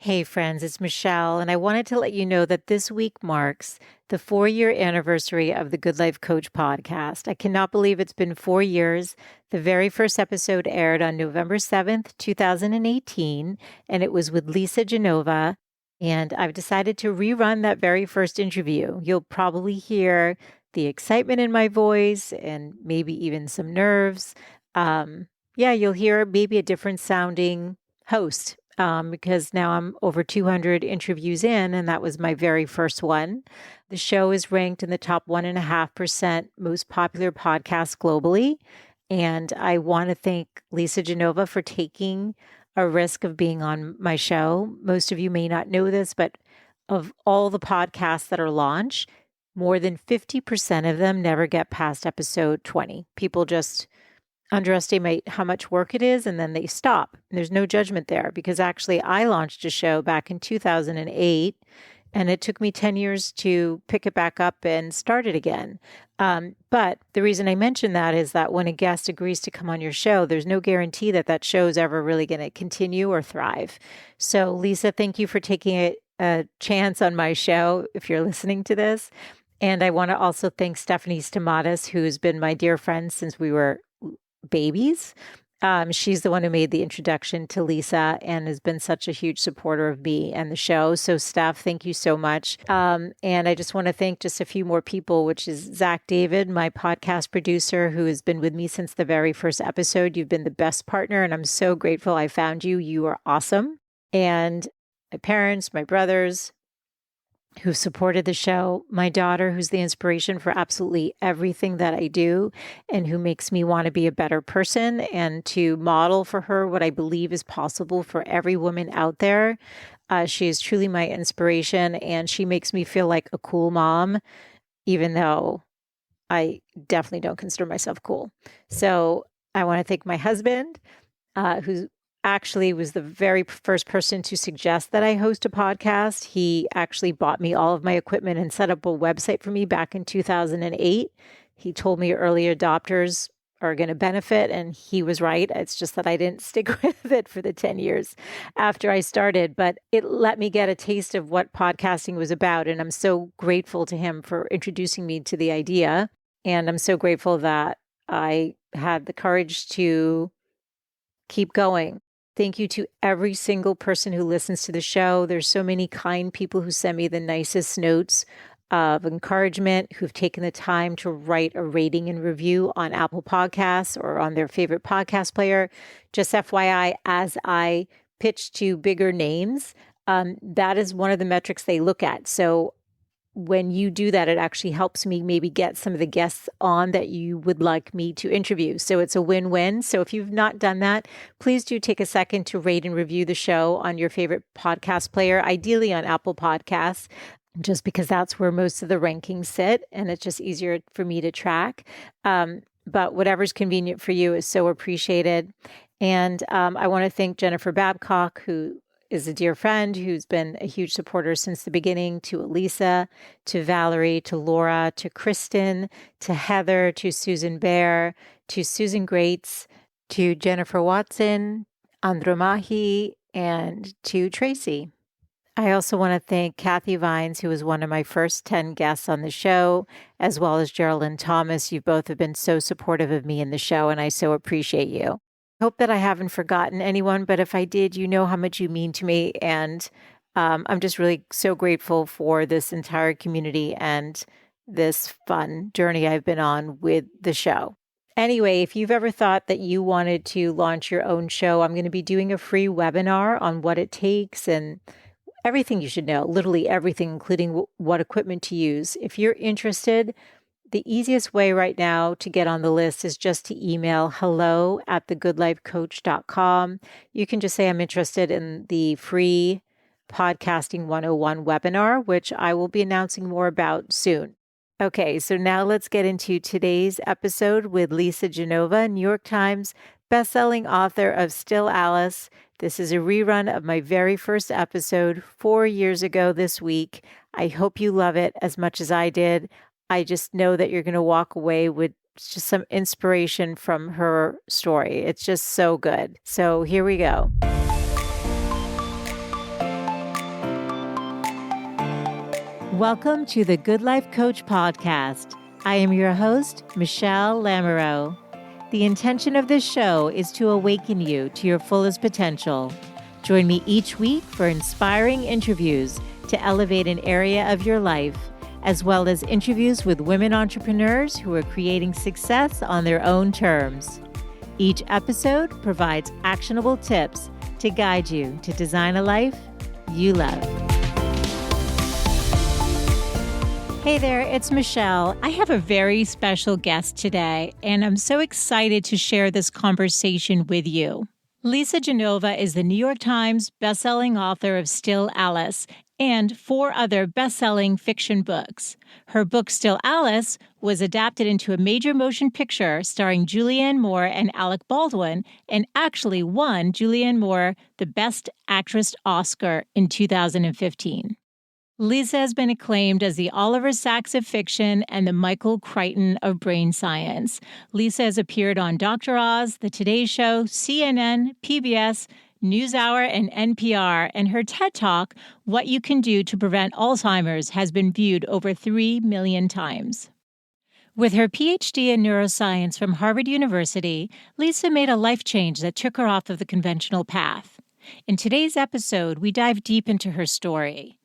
Hey friends, it's Michelle, and I wanted to let you know that this week marks the 4-year anniversary of the Good Life Coach podcast. I cannot believe it's been 4 years. The very first episode aired on November 7th, 2018, and it was with Lisa Genova. And I've decided to rerun that very first interview. You'll probably hear the excitement in my voice and maybe even some nerves. You'll hear maybe a different sounding host because now I'm over 200 interviews in, and that was my very first one. The show is ranked in the top 1.5% most popular podcasts globally. And I want to thank Lisa Genova for taking a risk of being on my show. Most of you may not know this, but of all the podcasts that are launched, more than 50% of them never get past episode 20. People just underestimate how much work it is, and then they stop. And there's no judgment there because actually I launched a show back in 2008, and it took me 10 years to pick it back up and start it again. But the reason I mention that is that when a guest agrees to come on your show, there's no guarantee that that show is ever really going to continue or thrive. So Lisa, thank you for taking a chance on my show if you're listening to this. And I want to also thank Stephanie Stamatis, who's been my dear friend since we were babies. She's the one who made the introduction to Lisa and has been such a huge supporter of me and the show. So Steph, thank you so much. And I just want to thank just a few more people, which is Zach David, my podcast producer, who has been with me since the very first episode. You've been the best partner, and I'm so grateful I found you. You are awesome. And my parents, my brothers, who supported the show, my daughter, who's the inspiration for absolutely everything that I do and who makes me want to be a better person and to model for her what I believe is possible for every woman out there. She is truly my inspiration, and she makes me feel like a cool mom, even though I definitely don't consider myself cool. So I want to thank my husband, who actually was the very first person to suggest that I host a podcast. He actually bought me all of my equipment and set up a website for me back in 2008. He told me early adopters are going to benefit, and he was right. It's just that I didn't stick with it for the 10 years after I started, but it let me get a taste of what podcasting was about. And I'm so grateful to him for introducing me to the idea. And I'm so grateful that I had the courage to keep going. Thank you to every single person who listens to the show. There's so many kind people who send me the nicest notes of encouragement, who've taken the time to write a rating and review on Apple Podcasts or on their favorite podcast player. Just FYI, as I pitch to bigger names, that is one of the metrics they look at. So when you do that, it actually helps me maybe get some of the guests on that you would like me to interview. So it's a win-win. So if you've not done that, please do take a second to rate and review the show on your favorite podcast player, ideally on Apple Podcasts, just because that's where most of the rankings sit, and it's just easier for me to track. But whatever's convenient for you is so appreciated. And I want to thank Jennifer Babcock, who is a dear friend who's been a huge supporter since the beginning, to Elisa, to Valerie, to Laura, to Kristen, to Heather, to Susan Bear, to Susan Greats, to Jennifer Watson, Andromahi, and to Tracy. I also want to thank Kathy Vines, who was one of my first 10 guests on the show, as well as Geraldine Thomas. You both have been so supportive of me in the show, and I so appreciate you. Hope that I haven't forgotten anyone, but if I did, you know how much you mean to me. And I'm just really so grateful for this entire community and this fun journey I've been on with the show. Anyway, if you've ever thought that you wanted to launch your own show, I'm going to be doing a free webinar on what it takes and everything you should know, literally everything, including what equipment to use. If you're interested, the easiest way right now to get on the list is just to email hello@thegoodlifecoach.com. You can just say, I'm interested in the free Podcasting 101 webinar, which I will be announcing more about soon. Okay, so now let's get into today's episode with Lisa Genova, New York Times bestselling author of Still Alice. This is a rerun of my very first episode 4 years ago this week. I hope you love it as much as I did. I just know that you're going to walk away with just some inspiration from her story. It's just so good. So here we go. welcome to the Good Life Coach podcast. I am your host, Michelle Lamoureux. The intention of this show is to awaken you to your fullest potential. Join me each week for inspiring interviews to elevate an area of your life, as well as interviews with women entrepreneurs who are creating success on their own terms. Each episode provides actionable tips to guide you to design a life you love. Hey there, it's Michelle. I have a very special guest today, and I'm so excited to share this conversation with you. Lisa Genova is the New York Times bestselling author of Still Alice and 4 other bestselling fiction books. Her book, Still Alice, was adapted into a major motion picture starring Julianne Moore and Alec Baldwin, and actually won Julianne Moore the Best Actress Oscar in 2015. Lisa has been acclaimed as the Oliver Sacks of fiction and the Michael Crichton of brain science. Lisa has appeared on Dr. Oz, The Today Show, CNN, PBS, NewsHour, and NPR, and her TED Talk, What You Can Do to Prevent Alzheimer's, has been viewed over 3 million times. With her Ph.D. in neuroscience from Harvard University, Lisa made a life change that took her off of the conventional path. In today's episode, we dive deep into her story.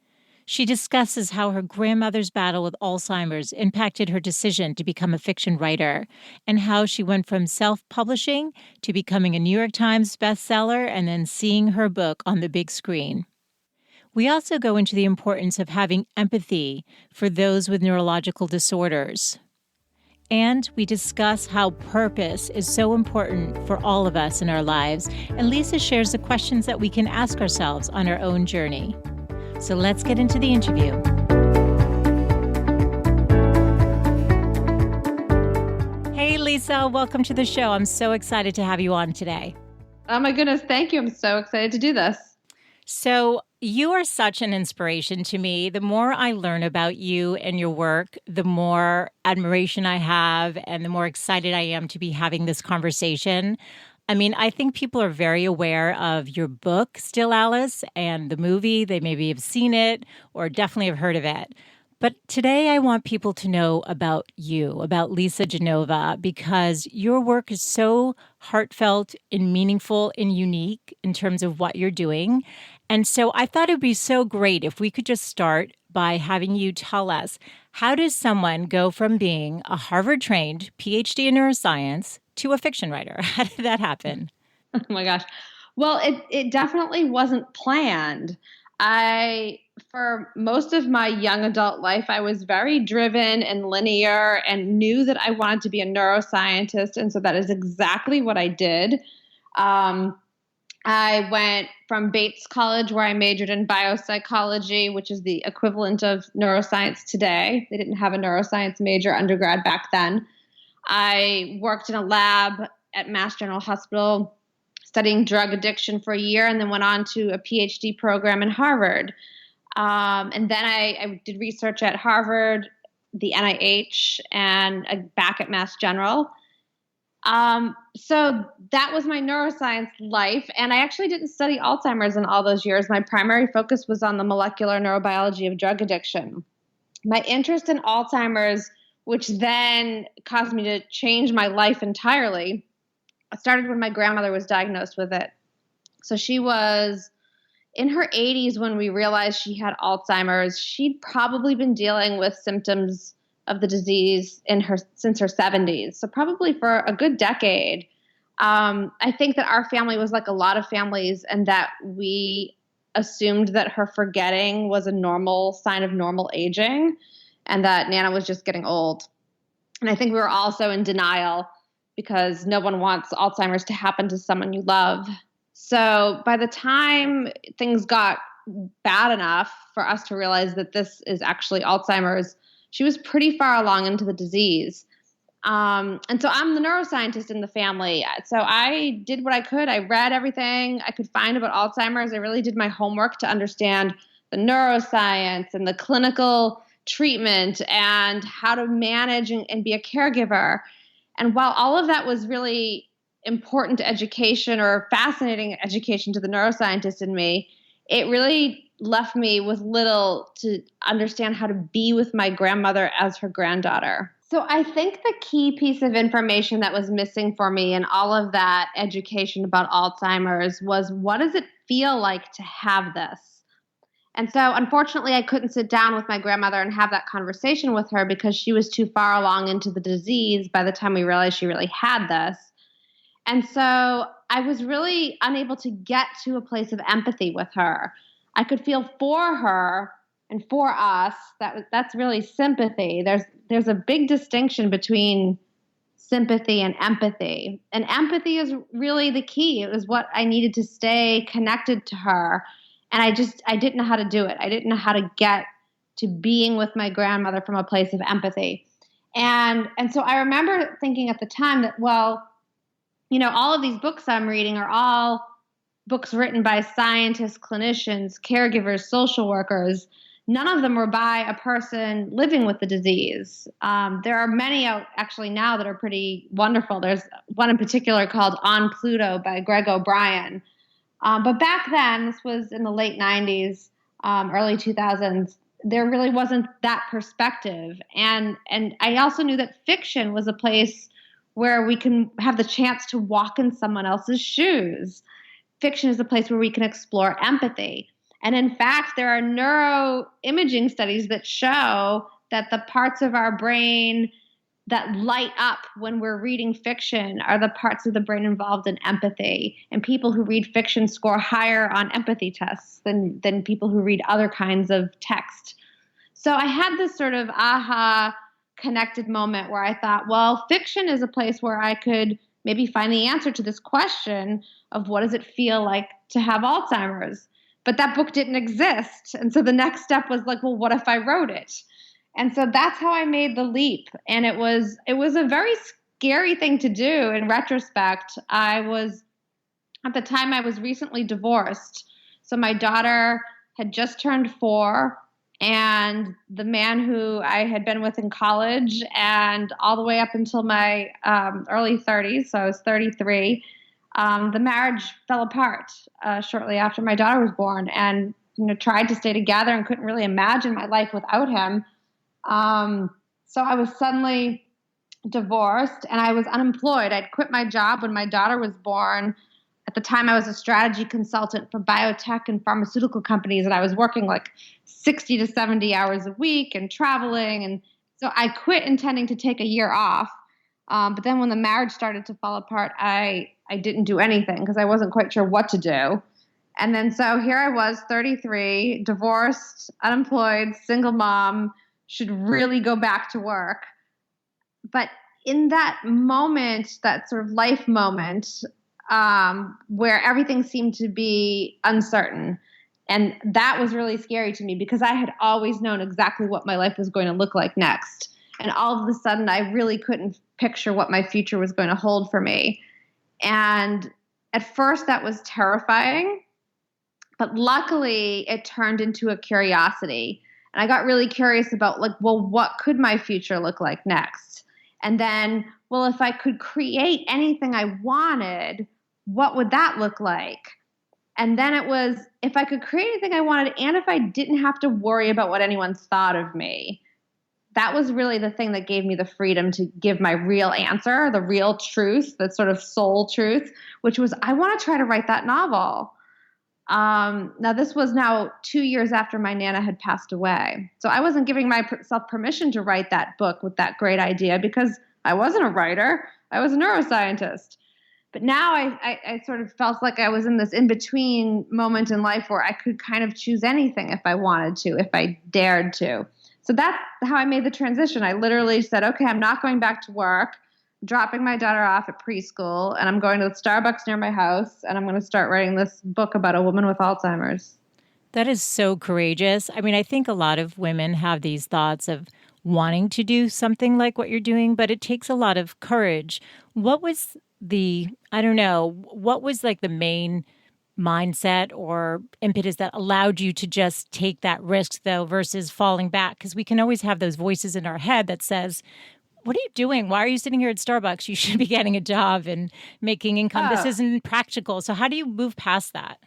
She discusses how her grandmother's battle with Alzheimer's impacted her decision to become a fiction writer, and how she went from self-publishing to becoming a New York Times bestseller and then seeing her book on the big screen. We also go into the importance of having empathy for those with neurological disorders. And we discuss how purpose is so important for all of us in our lives, and Lisa shares the questions that we can ask ourselves on our own journey. So let's get into the interview. Hey, Lisa, welcome to the show. I'm so excited to have you on today. Oh my goodness, thank you. I'm so excited to do this. So you are such an inspiration to me. The more I learn about you and your work, the more admiration I have and the more excited I am to be having this conversation. I mean, I think people are very aware of your book, Still Alice, and the movie. They maybe have seen it or definitely have heard of it. But today I want people to know about you, about Lisa Genova, because your work is so heartfelt and meaningful and unique in terms of what you're doing. And so I thought it would be so great if we could just start by having you tell us, how does someone go from being a Harvard-trained Ph.D. in neuroscience to a fiction writer? How did that happen? Oh my gosh. Well, it definitely wasn't planned. For most of my young adult life, I was very driven and linear and knew that I wanted to be a neuroscientist. And so that is exactly what I did. I went from Bates College, where I majored in biopsychology, which is the equivalent of neuroscience today. They didn't have a neuroscience major undergrad back then. I worked in a lab at Mass General Hospital studying drug addiction for a year, and then went on to a Ph.D. program in Harvard. And then I did research at Harvard, the NIH, and back at Mass General. So that was my neuroscience life. And I actually didn't study Alzheimer's in all those years. My primary focus was on the molecular neurobiology of drug addiction. My interest in Alzheimer's, which then caused me to change my life entirely, started when my grandmother was diagnosed with it. So she was in her 80s when we realized she had Alzheimer's. She'd probably been dealing with symptoms of the disease since her 70s, so probably for a good decade. I think that our family was like a lot of families, and that we assumed that her forgetting was a normal sign of normal aging, and that Nana was just getting old. And I think we were also in denial because no one wants Alzheimer's to happen to someone you love. So by the time things got bad enough for us to realize that this is actually Alzheimer's, she was pretty far along into the disease. And so I'm the neuroscientist in the family. So I did what I could. I read everything I could find about Alzheimer's. I really did my homework to understand the neuroscience and the clinical treatment and how to manage and be a caregiver. And while all of that was really important education or fascinating education to the neuroscientist in me, it really left me with little to understand how to be with my grandmother as her granddaughter. So I think the key piece of information that was missing for me in all of that education about Alzheimer's was, what does it feel like to have this? And so unfortunately, I couldn't sit down with my grandmother and have that conversation with her because she was too far along into the disease by the time we realized she really had this. And so I was really unable to get to a place of empathy with her. I could feel for her and for us. That's really sympathy. There's a big distinction between sympathy and empathy. And empathy is really the key. It was what I needed to stay connected to her. And I didn't know how to do it. I didn't know how to get to being with my grandmother from a place of empathy. And so I remember thinking at the time that, well, all of these books I'm reading are all books written by scientists, clinicians, caregivers, social workers. None of them were by a person living with the disease. There are many out actually now that are pretty wonderful. There's one in particular called On Pluto by Greg O'Brien. But back then, this was in the late 90s, early 2000s, there really wasn't that perspective. And I also knew that fiction was a place where we can have the chance to walk in someone else's shoes. Fiction is a place where we can explore empathy. And in fact, there are neuroimaging studies that show that the parts of our brain that light up when we're reading fiction are the parts of the brain involved in empathy. And people who read fiction score higher on empathy tests than people who read other kinds of text. So I had this sort of aha connected moment where I thought, well, fiction is a place where I could maybe find the answer to this question of what does it feel like to have Alzheimer's? But that book didn't exist. And so the next step was like, well, what if I wrote it? And so that's how I made the leap. And it was a very scary thing to do in retrospect. At the time, I was recently divorced. So my daughter had just turned 4, and the man who I had been with in college and all the way up until my early 30s, so I was 33, the marriage fell apart shortly after my daughter was born, and tried to stay together and couldn't really imagine my life without him. So I was suddenly divorced and I was unemployed. I'd quit my job when my daughter was born. At the time, I was a strategy consultant for biotech and pharmaceutical companies, and I was working like 60 to 70 hours a week and traveling. And so I quit intending to take a year off. But then when the marriage started to fall apart, I didn't do anything because I wasn't quite sure what to do. And then so here I was, 33, divorced, unemployed, single mom, should really go back to work. But in that moment, that sort of life moment, where everything seemed to be uncertain, and that was really scary to me because I had always known exactly what my life was going to look like next. And all of a sudden, I really couldn't picture what my future was going to hold for me. And at first, that was terrifying. But luckily, it turned into a curiosity. And I got really curious about, what could my future look like next? And then, if I could create anything I wanted, what would that look like? And then it was, if I could create anything I wanted, and if I didn't have to worry about what anyone thought of me, that was really the thing that gave me the freedom to give my real answer, the real truth, that sort of soul truth, which was, I want to try to write that novel. Now, this was now 2 years after my Nana had passed away. So I wasn't giving myself permission to write that book with that great idea because I wasn't a writer. I was a neuroscientist. But now I sort of felt like I was in this in-between moment in life where I could kind of choose anything if I wanted to, if I dared to. So that's how I made the transition. I literally said, okay, I'm not going back to work, dropping my daughter off at preschool, and I'm going to the Starbucks near my house, and I'm going to start writing this book about a woman with Alzheimer's. That is so courageous. I mean, I think a lot of women have these thoughts of wanting to do something like what you're doing, but it takes a lot of courage. What was what was like the main mindset or impetus that allowed you to just take that risk, though, versus falling back? Because we can always have those voices in our head that says, what are you doing? Why are you sitting here at Starbucks? You should be getting a job and making income. This isn't practical. So how do you move past that?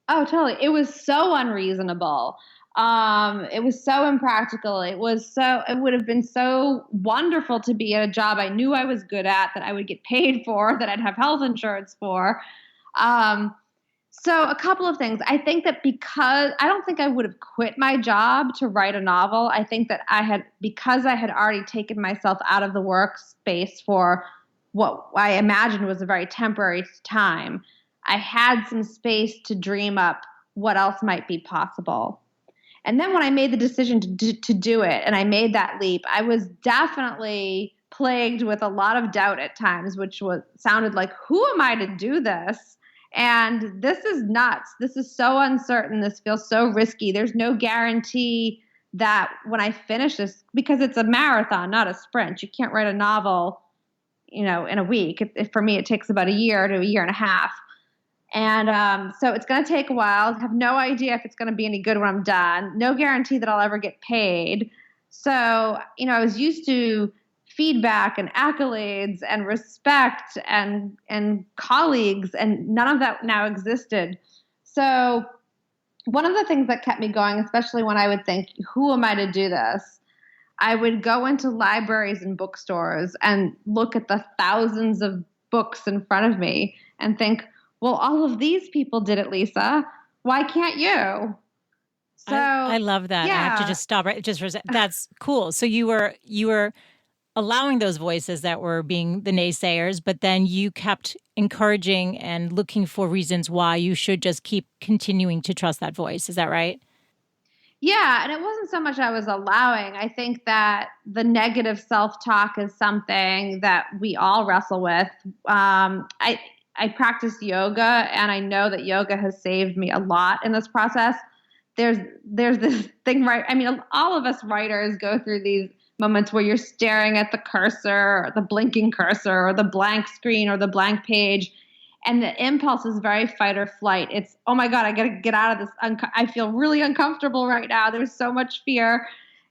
Oh, totally. It was so unreasonable. It was so impractical. It would have been so wonderful to be at a job I knew I was good at, that I would get paid for, that I'd have health insurance for. Um, so a couple of things. I think that because I don't think I would have quit my job to write a novel. I think that because I had already taken myself out of the workspace for what I imagined was a very temporary time, I had some space to dream up what else might be possible. And then when I made the decision to do it and I made that leap, I was definitely plagued with a lot of doubt at times, which sounded like, who am I to do this? And this is nuts. This is so uncertain. This feels so risky. There's no guarantee that when I finish this, because it's a marathon, not a sprint. You can't write a novel, in a week. For me, it takes about a year to a year and a half. And so it's going to take a while. I have no idea if it's going to be any good when I'm done. No guarantee that I'll ever get paid. So, I was used to feedback and accolades and respect and colleagues, and none of that now existed. So one of the things that kept me going, especially when I would think, who am I to do this? I would go into libraries and bookstores and look at the thousands of books in front of me and think, well, all of these people did it, Lisa. Why can't you? So I love that. yeah. I have to just stop right just for a second. That's cool. So you were allowing those voices that were being the naysayers, but then you kept encouraging and looking for reasons why you should just keep continuing to trust that voice. Is that right? Yeah, and it wasn't so much I was allowing. I think that the negative self-talk is something that we all wrestle with. I practice yoga, and I know that yoga has saved me a lot in this process. There's this thing, right? I mean, all of us writers go through these moments where you're staring at the cursor, or the blinking cursor, or the blank screen, or the blank page, and the impulse is very fight or flight. It's, oh my God, I got to get out of this. I feel really uncomfortable right now. There's so much fear,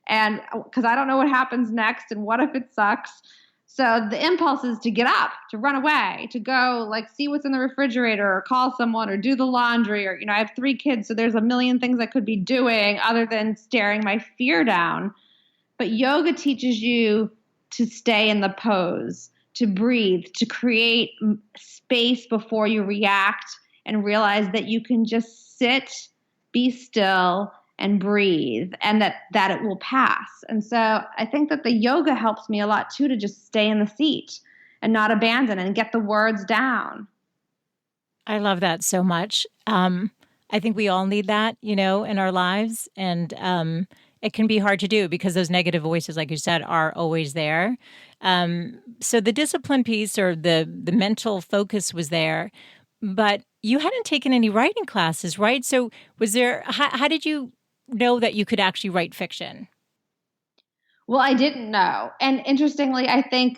and because I don't know what happens next, and what if it sucks? So the impulse is to get up, to run away, to go see what's in the refrigerator, or call someone, or do the laundry, or, I have 3 kids, so there's a million things I could be doing other than staring my fear down. But yoga teaches you to stay in the pose, to breathe, to create space before you react, and realize that you can just sit, be still, and breathe, and that it will pass. And so I think that the yoga helps me a lot too, to just stay in the seat and not abandon and get the words down. I love that so much. I think we all need that, in our lives. And it can be hard to do because those negative voices, like you said, are always there. So the discipline piece, or the mental focus, was there, but you hadn't taken any writing classes, right? So how did you know that you could actually write fiction? Well, I didn't know. And interestingly, I think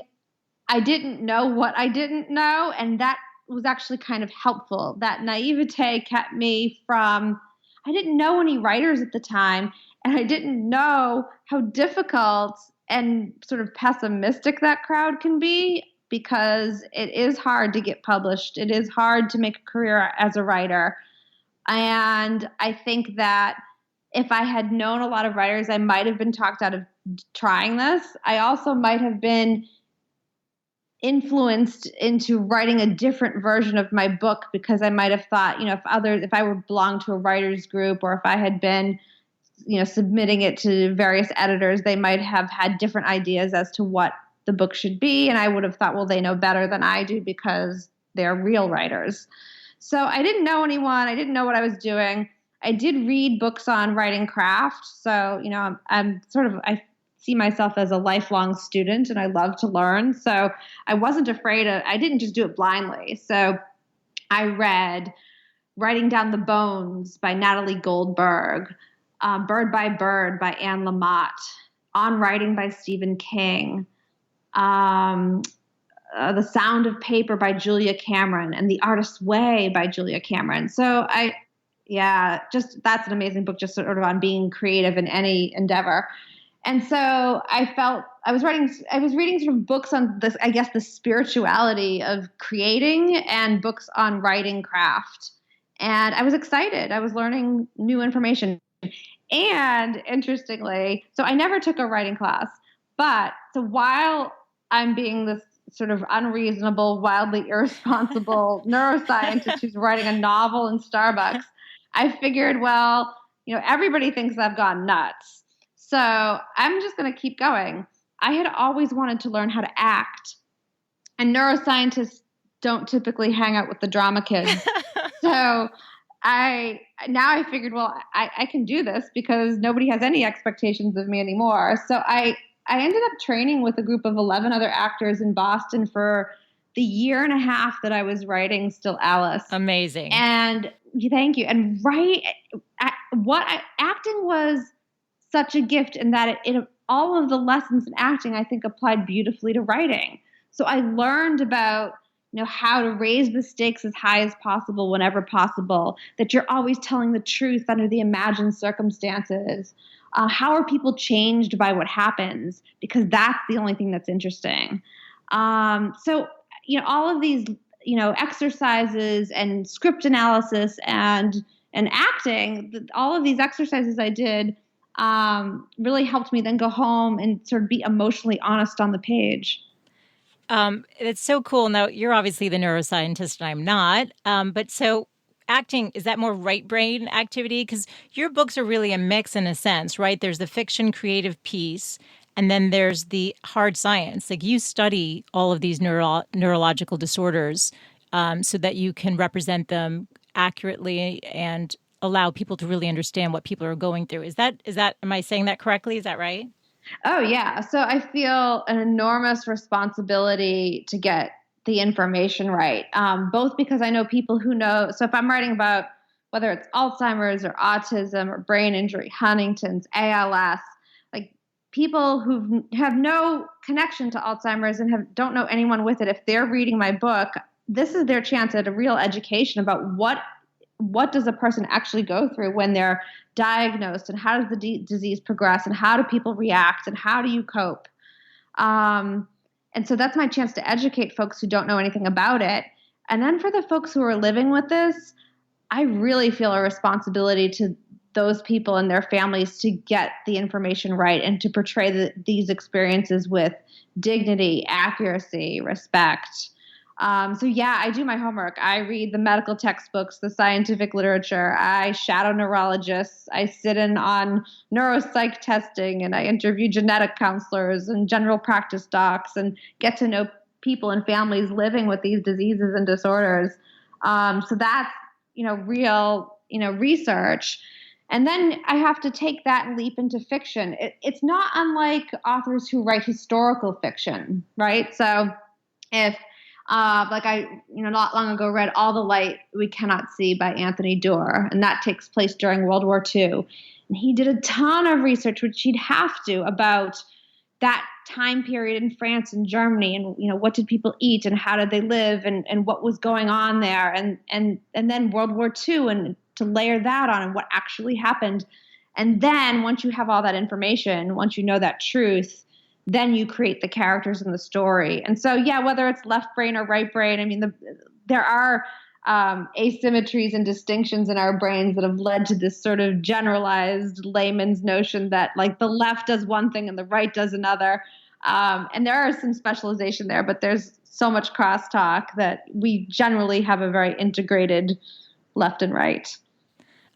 I didn't know what I didn't know. And that was actually kind of helpful. That naivete kept me from, I didn't know any writers at the time. And I didn't know how difficult and sort of pessimistic that crowd can be, because it is hard to get published. It is hard to make a career as a writer. And I think that if I had known a lot of writers, I might have been talked out of trying this. I also might have been influenced into writing a different version of my book, because I might have thought, if I were belonged to a writers group, or if I had been, submitting it to various editors, they might have had different ideas as to what the book should be. And I would have thought, well, they know better than I do because they're real writers. So I didn't know anyone. I didn't know what I was doing. I did read books on writing craft. So, I see myself as a lifelong student, and I love to learn. So I wasn't afraid I didn't just do it blindly. So I read Writing Down the Bones by Natalie Goldberg, Bird by Bird by Anne Lamott, On Writing by Stephen King, The Sound of Paper by Julia Cameron, and The Artist's Way by Julia Cameron. So that's an amazing book, just sort of on being creative in any endeavor. And so I was reading sort of books on this, the spirituality of creating, and books on writing craft. And I was excited. I was learning new information. And interestingly, so I never took a writing class, but so while I'm being this sort of unreasonable, wildly irresponsible neuroscientist who's writing a novel in Starbucks, I figured, well, everybody thinks I've gone nuts. So I'm just going to keep going. I had always wanted to learn how to act, and neuroscientists don't typically hang out with the drama kids. So I figured, well, I can do this because nobody has any expectations of me anymore. So I ended up training with a group of 11 other actors in Boston for the year and a half that I was writing Still Alice. Amazing. And thank you. And acting was such a gift in that it all of the lessons in acting, I think, applied beautifully to writing. So I learned about how to raise the stakes as high as possible whenever possible, that you're always telling the truth under the imagined circumstances. How are people changed by what happens? Because that's the only thing that's interesting. So all of these, exercises and script analysis and acting, all of these exercises I did really helped me then go home and sort of be emotionally honest on the page. It's so cool. Now, you're obviously the neuroscientist and I'm not. But so acting, is that more right brain activity? Because your books are really a mix in a sense, right? There's the fiction creative piece, and then there's the hard science. Like you study all of these neurological disorders so that you can represent them accurately and allow people to really understand what people are going through. Is that, am I saying that correctly? Is that right? Oh, yeah. So I feel an enormous responsibility to get the information right, both because I know people who know. So if I'm writing about whether it's Alzheimer's or autism or brain injury, Huntington's, ALS, like people who have no connection to Alzheimer's and don't know anyone with it, if they're reading my book, this is their chance at a real education about what does a person actually go through when they're diagnosed, and how does the disease progress, and how do people react, and how do you cope? And so that's my chance to educate folks who don't know anything about it. And then for the folks who are living with this, I really feel a responsibility to those people and their families to get the information right and to portray these experiences with dignity, accuracy, respect. So yeah, I do my homework. I read the medical textbooks, the scientific literature. I shadow neurologists. I sit in on neuropsych testing, and I interview genetic counselors and general practice docs and get to know people and families living with these diseases and disorders. So that's, real, research. And then I have to take that and leap into fiction. It's not unlike authors who write historical fiction, right? So if not long ago read All the Light We Cannot See by Anthony Doerr, and that takes place during World War II. And he did a ton of research, which he'd have to, about that time period in France and Germany, and what did people eat and how did they live and what was going on there, and then World War II, and to layer that on and what actually happened. And then once you have all that information, once you know that truth, then you create the characters in the story. And so, yeah, whether it's left brain or right brain, I mean, there are asymmetries and distinctions in our brains that have led to this sort of generalized layman's notion that like the left does one thing and the right does another. And there are some specialization there, but there's so much crosstalk that we generally have a very integrated left and right.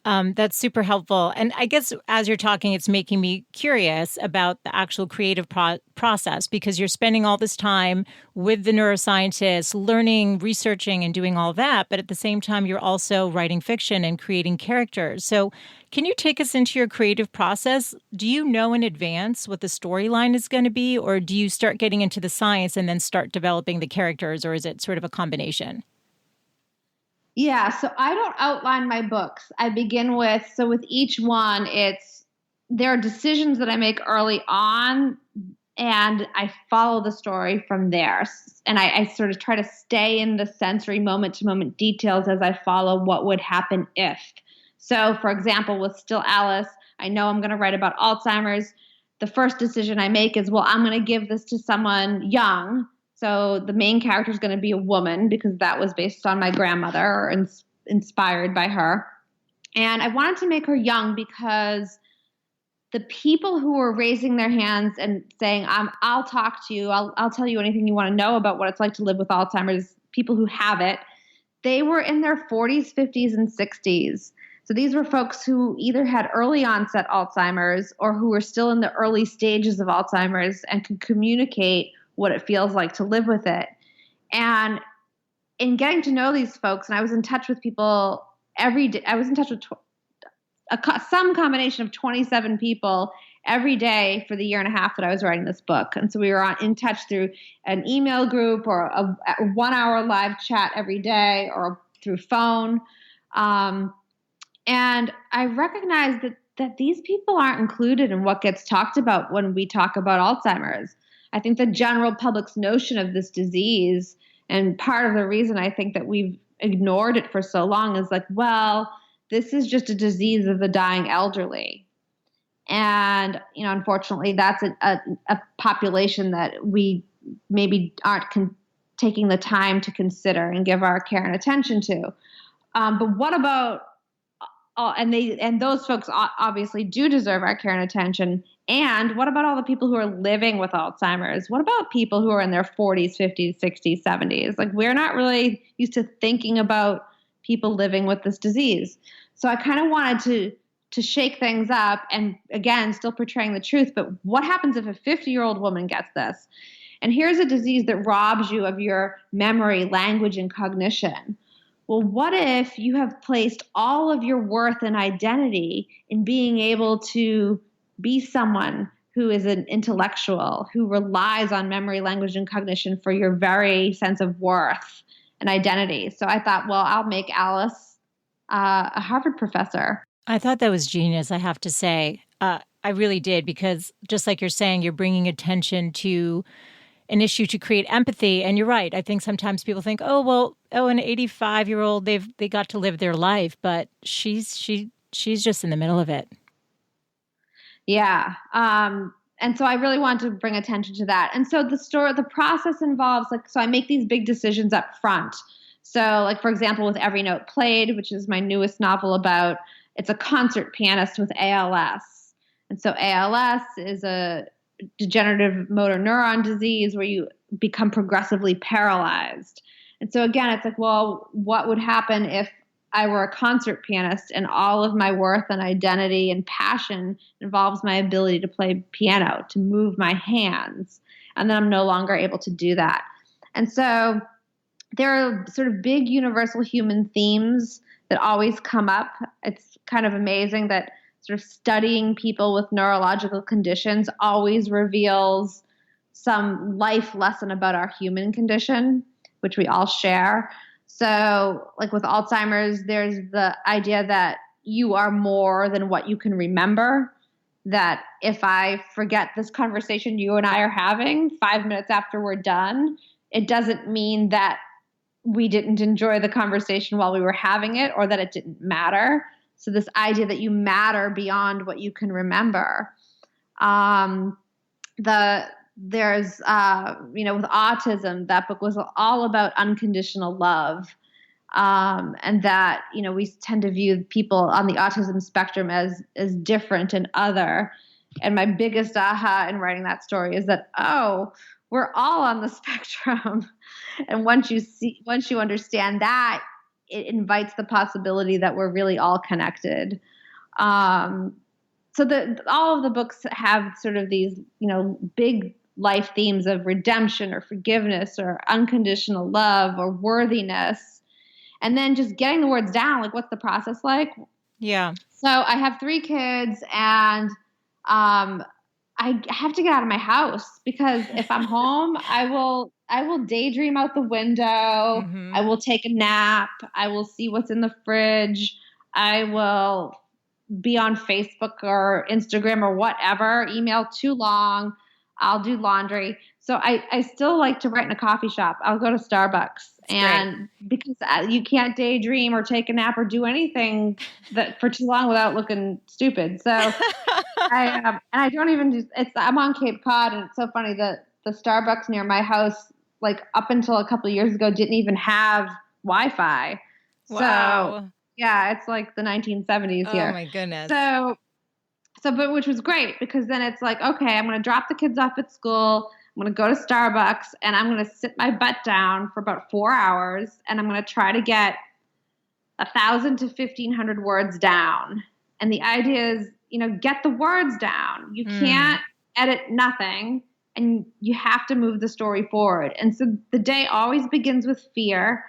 That's super helpful. And I guess as you're talking, it's making me curious about the actual creative process, because you're spending all this time with the neuroscientists, learning, researching, and doing all that. But at the same time, you're also writing fiction and creating characters. So can you take us into your creative process? Do you know in advance what the storyline is going to be, or do you start getting into the science and then start developing the characters, or is it sort of a combination? Yeah, so I don't outline my books. I begin with each one, there are decisions that I make early on, and I follow the story from there. And I sort of try to stay in the sensory moment-to-moment details as I follow what would happen if. So, for example, with Still Alice, I know I'm going to write about Alzheimer's. The first decision I make is, well, I'm going to give this to someone young. So the main character is going to be a woman because that was based on my grandmother, inspired by her. And I wanted to make her young because the people who were raising their hands and saying, I'll talk to you, I'll tell you anything you want to know about what it's like to live with Alzheimer's, people who have it, they were in their 40s, 50s, and 60s. So these were folks who either had early onset Alzheimer's or who were still in the early stages of Alzheimer's and could communicate what it feels like to live with it. And in getting to know these folks, and I was in touch with people every day, I was in touch with some combination of 27 people every day for the year and a half that I was writing this book. And so we were in touch through an email group or a 1 hour live chat every day or through phone. And I recognized that these people aren't included in what gets talked about when we talk about Alzheimer's. I think the general public's notion of this disease, and part of the reason I think that we've ignored it for so long, is like, well, this is just a disease of the dying elderly. And, unfortunately, that's a population that we maybe aren't taking the time to consider and give our care and attention to. But what about, and those folks obviously do deserve our care and attention. And what about all the people who are living with Alzheimer's? What about people who are in their 40s, 50s, 60s, 70s? Like, we're not really used to thinking about people living with this disease. So I kind of wanted to shake things up and, again, still portraying the truth. But what happens if a 50-year-old woman gets this? And here's a disease that robs you of your memory, language, and cognition. Well, what if you have placed all of your worth and identity in being able to be someone who is an intellectual, who relies on memory, language, and cognition for your very sense of worth and identity? So I thought, well, I'll make Alice a Harvard professor. I thought that was genius, I have to say. I really did, because just like you're saying, you're bringing attention to an issue to create empathy. And you're right. I think sometimes people think, an 85-year-old, they got to live their life, but she's just in the middle of it. Yeah. And so I really wanted to bring attention to that. And so the process involves, so I make these big decisions up front. So, for example, with Every Note Played, which is my newest novel about, it's a concert pianist with ALS. And so ALS is a degenerative motor neuron disease where you become progressively paralyzed. And so again, it's like, well, what would happen if I were a concert pianist and all of my worth and identity and passion involves my ability to play piano, to move my hands, and then I'm no longer able to do that? And so there are sort of big universal human themes that always come up. It's kind of amazing that sort of studying people with neurological conditions always reveals some life lesson about our human condition, which we all share. So, with Alzheimer's, there's the idea that you are more than what you can remember, that if I forget this conversation you and I are having 5 minutes after we're done, it doesn't mean that we didn't enjoy the conversation while we were having it or that it didn't matter. So this idea that you matter beyond what you can remember. There's with autism, that book was all about unconditional love. And that, we tend to view people on the autism spectrum as different and other. And my biggest aha in writing that story is that, we're all on the spectrum. And once you understand that, it invites the possibility that we're really all connected. So all of the books have sort of these, big life themes of redemption or forgiveness or unconditional love or worthiness. And then just getting the words down, what's the process like? Yeah. So I have 3 kids, and I have to get out of my house, because if I'm home, I will daydream out the window. Mm-hmm. I will take a nap. I will see what's in the fridge. I will be on Facebook or Instagram or whatever, email too long. I'll do laundry. So I still like to write in a coffee shop. I'll go to Starbucks. And because you can't daydream or take a nap or do anything that for too long without looking stupid. So I don't even I'm on Cape Cod, and it's so funny that the Starbucks near my house, up until a couple of years ago, didn't even have Wi-Fi. So Wow. yeah, it's like the 1970s Oh here. my goodness. But which was great because then it's like, okay, I'm going to drop the kids off at school. I'm going to go to Starbucks and I'm going to sit my butt down for about 4 hours and I'm going to try to get 1,000 to 1,500 words down. And the idea is, get the words down. You can't edit nothing and you have to move the story forward. And so the day always begins with fear.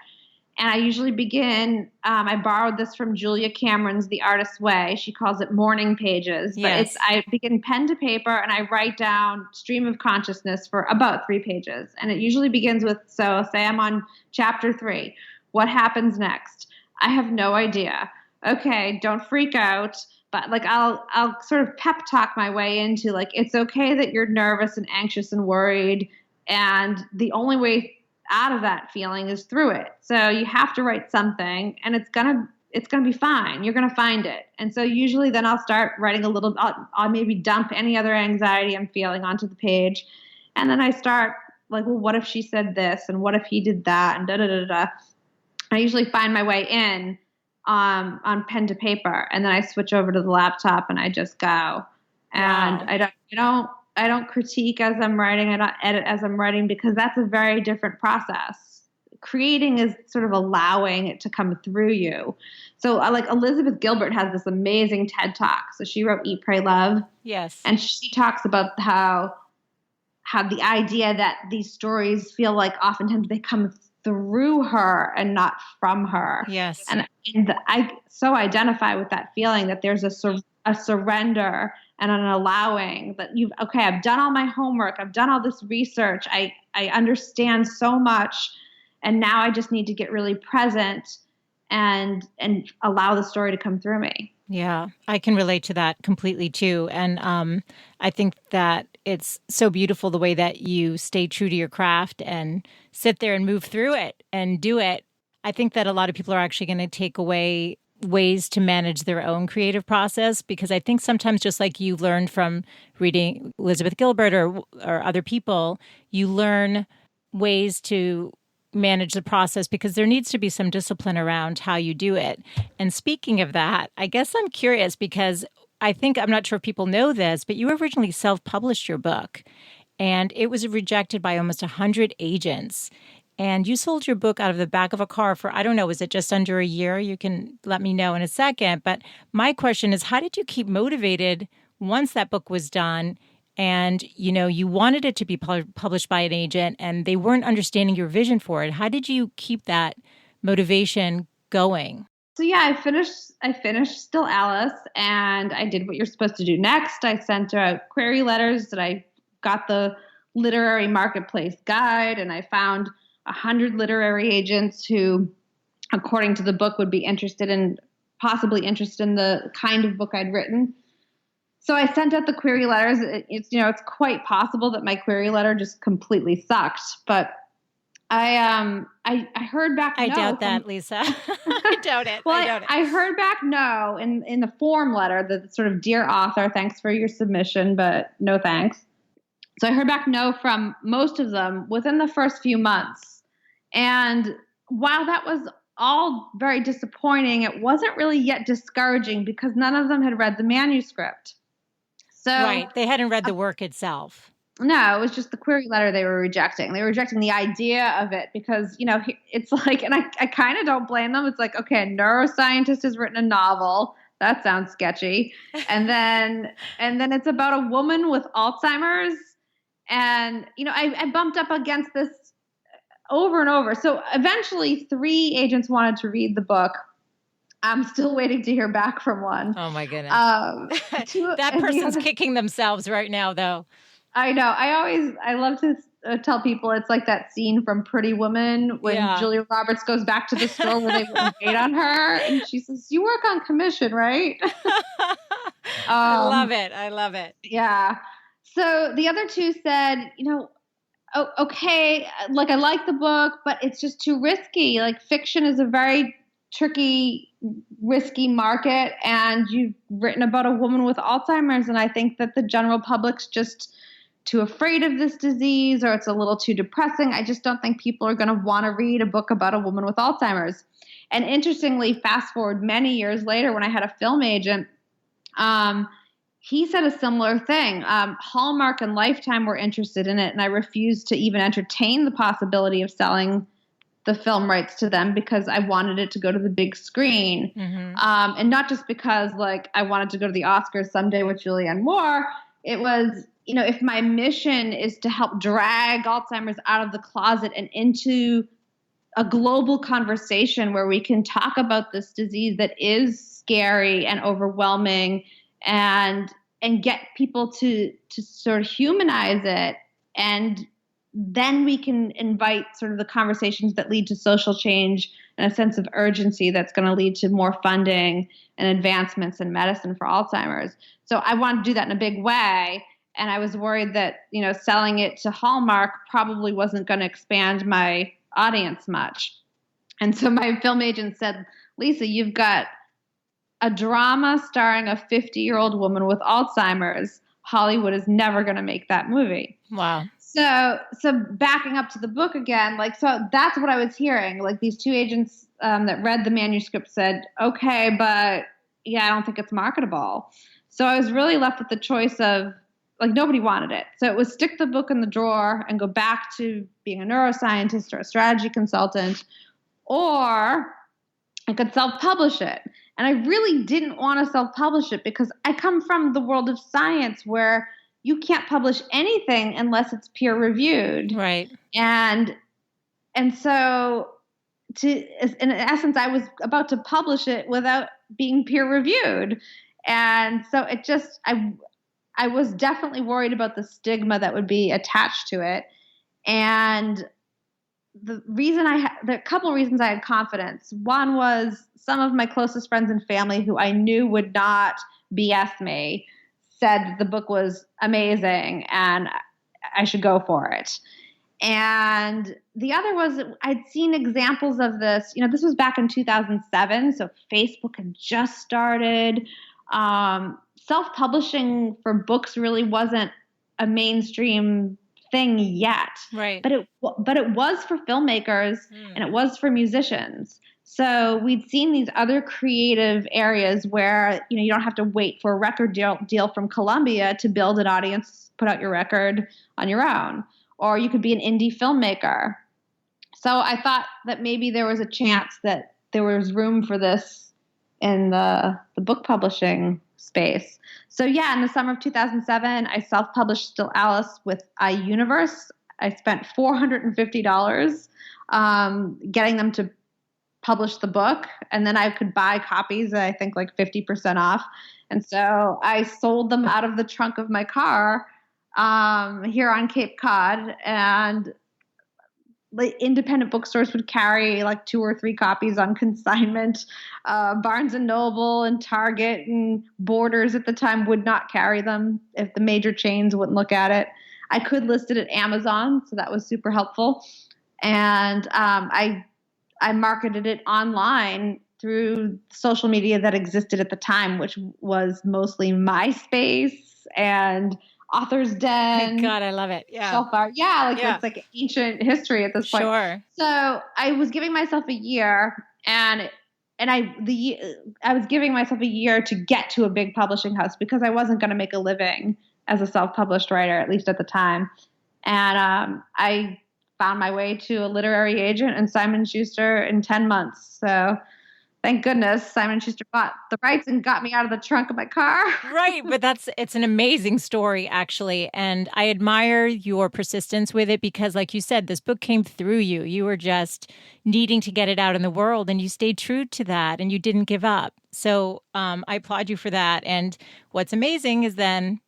And I usually begin, I borrowed this from Julia Cameron's The Artist's Way. She calls it morning pages. But I begin pen to paper and I write down stream of consciousness for about 3 pages. And it usually begins with, so say I'm on chapter 3. What happens next? I have no idea. Okay, don't freak out. But like I'll sort of pep talk my way into like, it's okay that you're nervous and anxious and worried. And the only way out of that feeling is through it. So you have to write something and it's gonna be fine. You're gonna find it. And so usually then I'll start writing a little, I'll maybe dump any other anxiety I'm feeling onto the page. And then I start like, well, what if she said this? And what if he did that? And da da da da. I usually find my way in on pen to paper, and then I switch over to the laptop and I just go. And wow. I don't critique as I'm writing. I don't edit as I'm writing because that's a very different process. Creating is sort of allowing it to come through you. So like Elizabeth Gilbert has this amazing TED Talk. So she wrote Eat, Pray, Love. Yes. And she talks about how the idea that these stories feel like oftentimes they come through her and not from her. Yes. And I so identify with that feeling that there's a surrender and an allowing that I've done all my homework. I've done all this research. I understand so much. And now I just need to get really present and allow the story to come through me. Yeah, I can relate to that completely too. And I think that it's so beautiful the way that you stay true to your craft and sit there and move through it and do it. I think that a lot of people are actually going to take away ways to manage their own creative process, because I think sometimes, just like you learned from reading Elizabeth Gilbert or other people, you learn ways to manage the process because there needs to be some discipline around how you do it. And speaking of that, I guess I'm curious because I'm not sure if people know this, but you originally self-published your book and it was rejected by almost 100 agents. And you sold your book out of the back of a car for, I don't know, was it just under a year? You can let me know in a second. But my question is, how did you keep motivated once that book was done? And, you wanted it to be published by an agent and they weren't understanding your vision for it. How did you keep that motivation going? So yeah, I finished Still Alice and I did what you're supposed to do next. I sent out query letters that I got the literary marketplace guide and I found 100 literary agents who, according to the book, would be possibly interested in the kind of book I'd written. So I sent out the query letters. It's quite possible that my query letter just completely sucked, but I heard back no. I doubt that, Lisa. I doubt it. Well, I doubt it. I heard back no in the form letter, the sort of dear author, thanks for your submission, but no thanks. So I heard back no from most of them within the first few months. And while that was all very disappointing, it wasn't really yet discouraging because none of them had read the manuscript. So right. They hadn't read the work itself. No, it was just the query letter they were rejecting. They were rejecting the idea of it because, it's like, and I kind of don't blame them. It's like, okay, a neuroscientist has written a novel. That sounds sketchy. And then it's about a woman with Alzheimer's. And, I bumped up against this over and over. So eventually 3 agents wanted to read the book. I'm still waiting to hear back from one. Oh my goodness. That person's kicking themselves right now, though. I know. I love to tell people it's like that scene from Pretty Woman when Julia Roberts goes back to the store where they wouldn't wait on her. And she says, "You work on commission, right?" I love it. I love it. Yeah. So the other 2 said, okay, like I like the book, but it's just too risky. Like fiction is a very tricky, risky market. And you've written about a woman with Alzheimer's. And I think that the general public's just too afraid of this disease or it's a little too depressing. I just don't think people are going to want to read a book about a woman with Alzheimer's. And interestingly, fast forward many years later when I had a film agent, he said a similar thing. Hallmark and Lifetime were interested in it, and I refused to even entertain the possibility of selling the film rights to them because I wanted it to go to the big screen. Mm-hmm. And not just because like I wanted to go to the Oscars someday with Julianne Moore. It was, if my mission is to help drag Alzheimer's out of the closet and into a global conversation where we can talk about this disease that is scary and overwhelming and get people to sort of humanize it, and then we can invite sort of the conversations that lead to social change and a sense of urgency that's going to lead to more funding and advancements in medicine for Alzheimer's. So I want to do that in a big way. And I was worried that, selling it to Hallmark probably wasn't going to expand my audience much. And so my film agent said, Lisa, you've got a drama starring a 50-year-old woman with Alzheimer's. Hollywood is never going to make that movie. Wow. So backing up to the book again, so that's what I was hearing. Like these two agents that read the manuscript said, okay, but yeah, I don't think it's marketable. So I was really left with the choice of nobody wanted it. So it was stick the book in the drawer and go back to being a neuroscientist or a strategy consultant, or I could self-publish it. And I really didn't want to self-publish it because I come from the world of science where you can't publish anything unless it's peer reviewed. Right. And so in essence, I was about to publish it without being peer reviewed. And so it just, I was definitely worried about the stigma that would be attached to it. And the couple reasons I had confidence. One was some of my closest friends and family who I knew would not BS me said the book was amazing and I should go for it. And the other was I'd seen examples of this. This was back in 2007, so Facebook had just started. Self-publishing for books really wasn't a mainstream thing yet. Right. But it was for filmmakers and it was for musicians. So we'd seen these other creative areas where, you don't have to wait for a record deal from Columbia to build an audience, put out your record on your own, or you could be an indie filmmaker. So I thought that maybe there was a chance that there was room for this in the book publishing space. So yeah, in the summer of 2007, I self-published Still Alice with iUniverse. I spent $450 getting them to publish the book, and then I could buy copies at I think 50% off. And so I sold them out of the trunk of my car here on Cape Cod, and the independent bookstores would carry 2 or 3 copies on consignment. Barnes and Noble and Target and Borders at the time would not carry them if the major chains wouldn't look at it. I could list it at Amazon, so that was super helpful. And I marketed it online through social media that existed at the time, which was mostly MySpace and Author's Den. God, I love it. Yeah. So far. Yeah. It's ancient history at this point. Sure. So I was giving myself a year and I was giving myself a year to get to a big publishing house because I wasn't going to make a living as a self-published writer, at least at the time. And I found my way to a literary agent and Simon Schuster in 10 months. So thank goodness Simon Schuster bought the rights and got me out of the trunk of my car. Right. But it's an amazing story, actually. And I admire your persistence with it because, like you said, this book came through you. You were just needing to get it out in the world and you stayed true to that and you didn't give up. So I applaud you for that. And what's amazing is then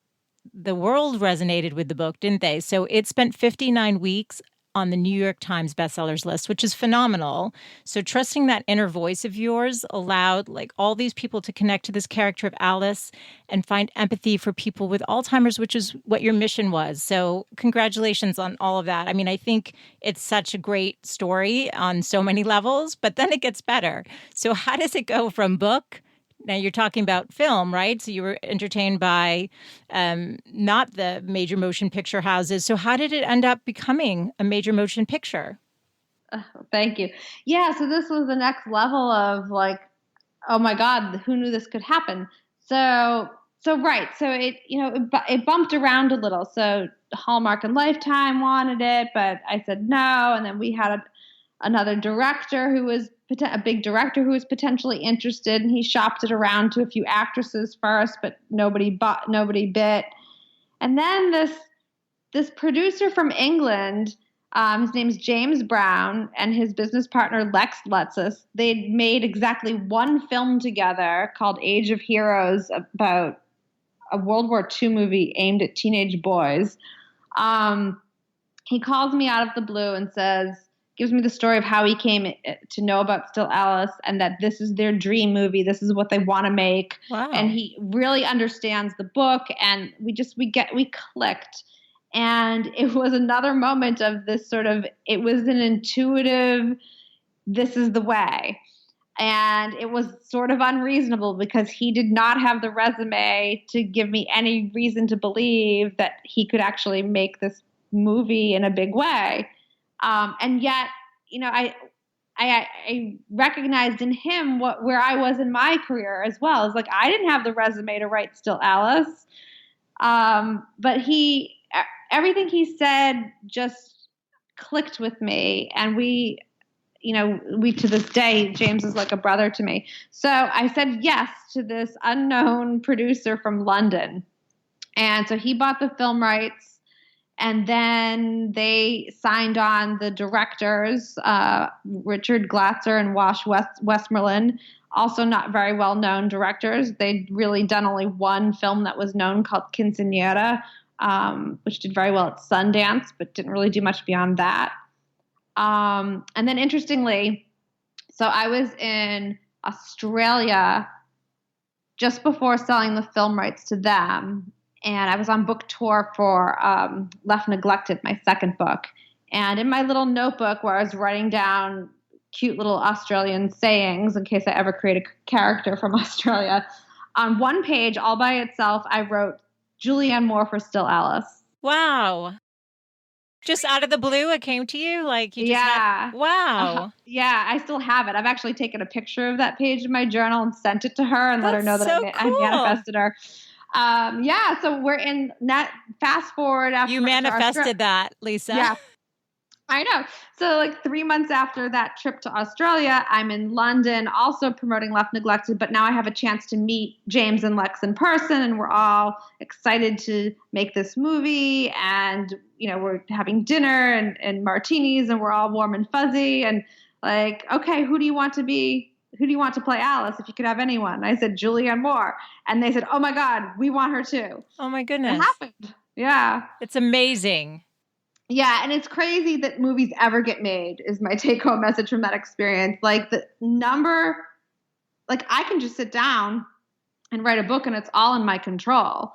the world resonated with the book, didn't they? So it spent 59 weeks on the New York Times bestsellers list, which is phenomenal. So trusting that inner voice of yours allowed all these people to connect to this character of Alice and find empathy for people with Alzheimer's, which is what your mission was. So congratulations on all of that. I mean, I think it's such a great story on so many levels, but then it gets better. So how does it go from book? Now you're talking about film, right? So you were entertained by not the major motion picture houses. So how did it end up becoming a major motion picture? Thank you. Yeah, so this was the next level of like, oh my God, who knew this could happen? Right. So it bumped around a little. So Hallmark and Lifetime wanted it, but I said no. And then we had another director who was a big director who was potentially interested, and he shopped it around to a few actresses first, but nobody bit. And then this producer from England, his name's James Brown, and his business partner Lex Lutzis, they made exactly one film together called Age of Heroes about a World War II movie aimed at teenage boys. He calls me out of the blue and gives me the story of how he came to know about Still Alice, and that this is their dream movie. This is what they want to make. Wow. And he really understands the book, and we clicked. And it was another moment of this it was an intuitive, this is the way. And it was sort of unreasonable because he did not have the resume to give me any reason to believe that he could actually make this movie in a big way. And yet, I recognized in him where I was in my career as well. It's like, I didn't have the resume to write Still Alice. But everything he said just clicked with me. And we to this day, James is like a brother to me. So I said yes to this unknown producer from London. And so he bought the film rights, and then they signed on the directors, Richard Glatzer and Wash Westmoreland, also not very well-known directors. They'd really done only one film that was known called Quinceañera, which did very well at Sundance, but didn't really do much beyond that. And then interestingly, so I was in Australia just before selling the film rights to them, and I was on book tour for Left Neglected, my second book. And in my little notebook where I was writing down cute little Australian sayings in case I ever create a character from Australia, on one page all by itself, I wrote Julianne Moore for Still Alice. Wow. Just out of the blue, it came to you? Like you just had, wow. Yeah, I still have it. I've actually taken a picture of that page in my journal and sent it to her and let her know that I manifested her. So we're in fast forward after. You manifested that, Lisa. Yeah, I know. So like 3 months after that trip to Australia, I'm in London also promoting Left Neglected, but now I have a chance to meet James and Lex in person, and we're all excited to make this movie, and we're having dinner and martinis, and we're all warm and fuzzy, and like, okay, who do you want to play Alice if you could have anyone? And I said, Julianne Moore. And they said, oh my God, we want her too. Oh my goodness. It happened. Yeah. It's amazing. Yeah, and it's crazy that movies ever get made is my take-home message from that experience. Like the number, like I can just sit down and write a book and it's all in my control.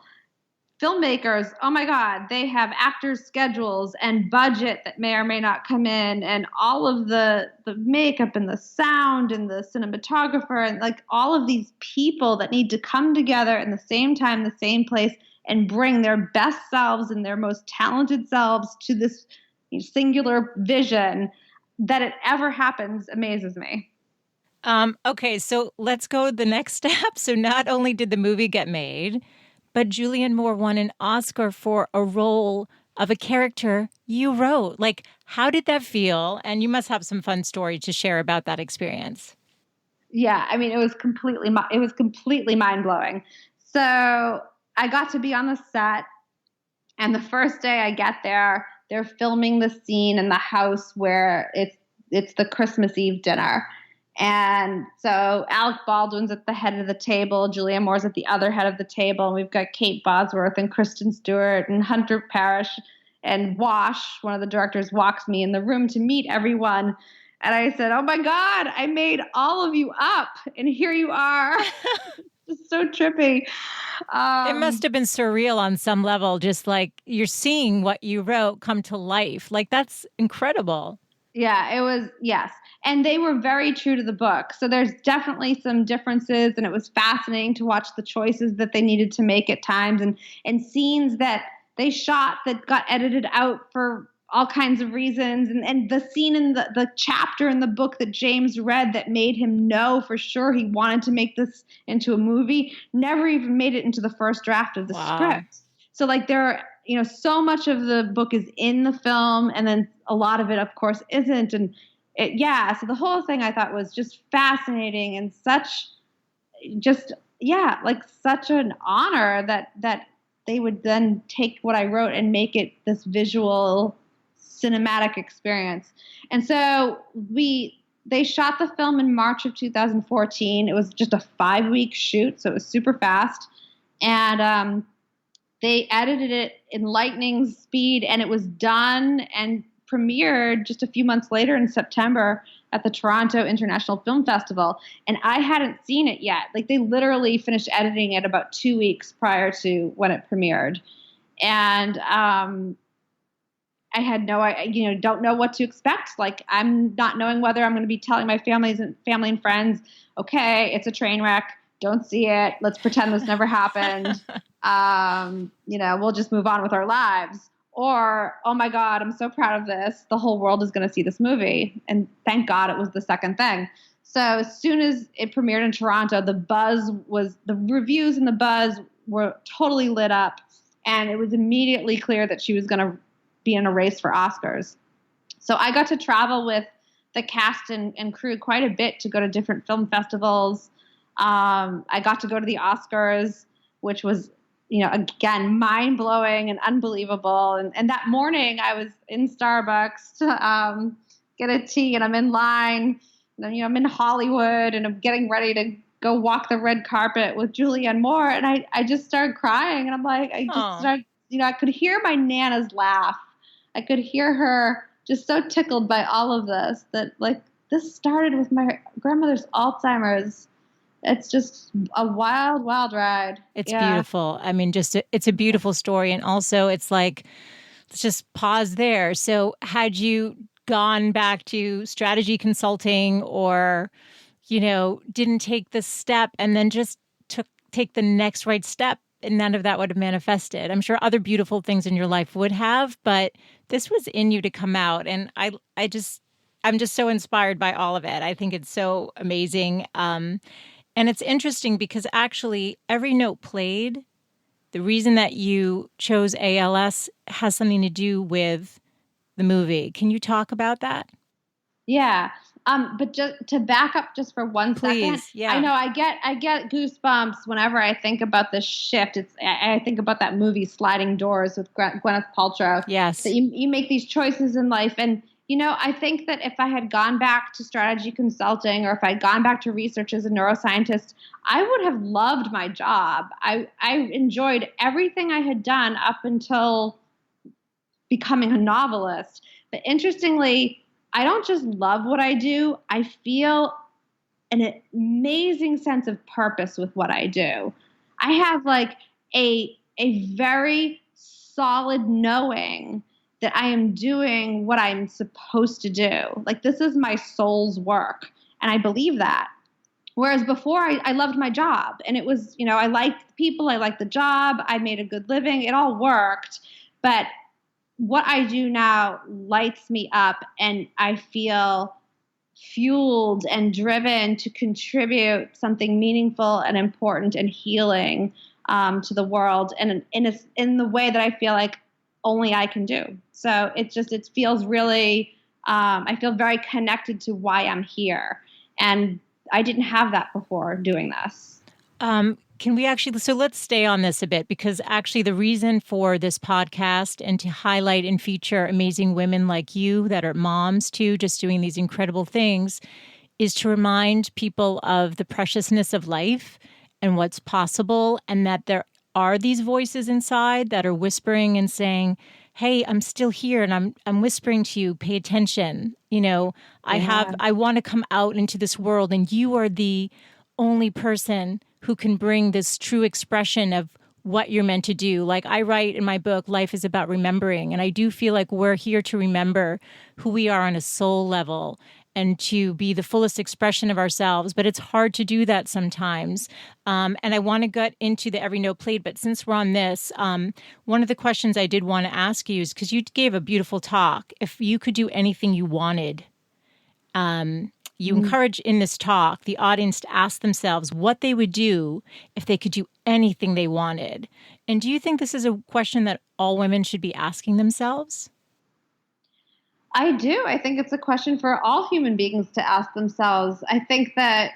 Filmmakers, oh my God, they have actors' schedules and budget that may or may not come in, and all of the makeup and the sound and the cinematographer and like all of these people that need to come together in the same time, the same place, and bring their best selves and their most talented selves to this singular vision. That it ever happens amazes me. Okay, so let's go the next step. So not only did the movie get made, but Julianne Moore won an Oscar for a role of a character you wrote. Like, how did that feel? And you must have some fun story to share about that experience. Yeah, I mean, it was completely mind-blowing. So I got to be on the set, and the first day I get there, they're filming the scene in the house where it's the Christmas Eve dinner. And so Alec Baldwin's at the head of the table, Julianne Moore's at the other head of the table, and we've got Kate Bosworth and Kristen Stewart and Hunter Parrish, and Wash, one of the directors, walks me in the room to meet everyone. And I said, oh my God, I made all of you up, and here you are. It's so trippy. It must have been surreal on some level, just like you're seeing what you wrote come to life. Like, that's incredible. Yeah, it was, yes. And they were very true to the book. So there's definitely some differences, and it was fascinating to watch the choices that they needed to make at times, and scenes that they shot that got edited out for all kinds of reasons. And the scene in the chapter in the book that James read that made him know for sure he wanted to make this into a movie never even made it into the first draft of the script. So like there are, so much of the book is in the film, and then a lot of it, of course, isn't. And so the whole thing I thought was just fascinating and such an honor that they would then take what I wrote and make it this visual cinematic experience. And so they shot the film in March of 2014. It was just a 5-week shoot, so it was super fast. And they edited it in lightning speed, and it was done and premiered just a few months later in September at the Toronto International Film Festival. And I hadn't seen it yet. Like, they literally finished editing it about 2 weeks prior to when it premiered. And I had don't know what to expect. Like, I'm not knowing whether I'm going to be telling my family and friends, okay, it's a train wreck. Don't see it. Let's pretend this never happened. We'll just move on with our lives. Or, oh my God, I'm so proud of this. The whole world is going to see this movie. And thank God it was the second thing. So as soon as it premiered in Toronto, the reviews and the buzz were totally lit up. And it was immediately clear that she was going to be in a race for Oscars. So I got to travel with the cast and crew quite a bit to go to different film festivals. I got to go to the Oscars, which was, again, mind-blowing and unbelievable. And that morning I was in Starbucks to get a tea, and I'm in line. And, I'm in Hollywood, and I'm getting ready to go walk the red carpet with Julianne Moore. And I just started crying. And I'm like, I could hear my Nana's laugh. I could hear her just so tickled by all of this, that like this started with my grandmother's Alzheimer's. It's just a wild, wild ride. It's beautiful. I mean, it's a beautiful story. And also it's like, let's just pause there. So had you gone back to strategy consulting or, didn't take the step and then just take the next right step, and none of that would have manifested? I'm sure other beautiful things in your life would have, but this was in you to come out. And I'm just so inspired by all of it. I think it's so amazing. And it's interesting because actually every note played, the reason that you chose ALS has something to do with the movie. Can you talk about that? Yeah. But just to back up just for 1 second, yeah. I know I get goosebumps whenever I think about this shift. I think about that movie Sliding Doors with Gwyneth Paltrow. Yes. That you make these choices in life. And, I think that if I had gone back to strategy consulting, or if I'd gone back to research as a neuroscientist, I would have loved my job. I enjoyed everything I had done up until becoming a novelist. But interestingly, I don't just love what I do. I feel an amazing sense of purpose with what I do. I have like a very solid knowing that I am doing what I'm supposed to do. Like, this is my soul's work. And I believe that. Whereas before I loved my job, and it was, I liked people, I liked the job, I made a good living, it all worked. But what I do now lights me up, and I feel fueled and driven to contribute something meaningful and important and healing to the world, and in the way that I feel like only I can do. So it feels really, I feel very connected to why I'm here. And I didn't have that before doing this. Can we so let's stay on this a bit, because actually the reason for this podcast and to highlight and feature amazing women like you that are moms too, just doing these incredible things, is to remind people of the preciousness of life and what's possible, and that there are these voices inside that are whispering and saying, hey, I'm still here, and I'm whispering to you, pay attention. I want to come out into this world, and you are the only person who can bring this true expression of what you're meant to do. Like I write in my book, life is about remembering. And I do feel like we're here to remember who we are on a soul level and to be the fullest expression of ourselves. But it's hard to do that sometimes. And I want to get into the every note played. But since we're on this, one of the questions I did want to ask you is, because you gave a beautiful talk, if you could do anything you wanted, you encourage in this talk the audience to ask themselves what they would do if they could do anything they wanted. And do you think this is a question that all women should be asking themselves? I do. I think it's a question for all human beings to ask themselves. I think that,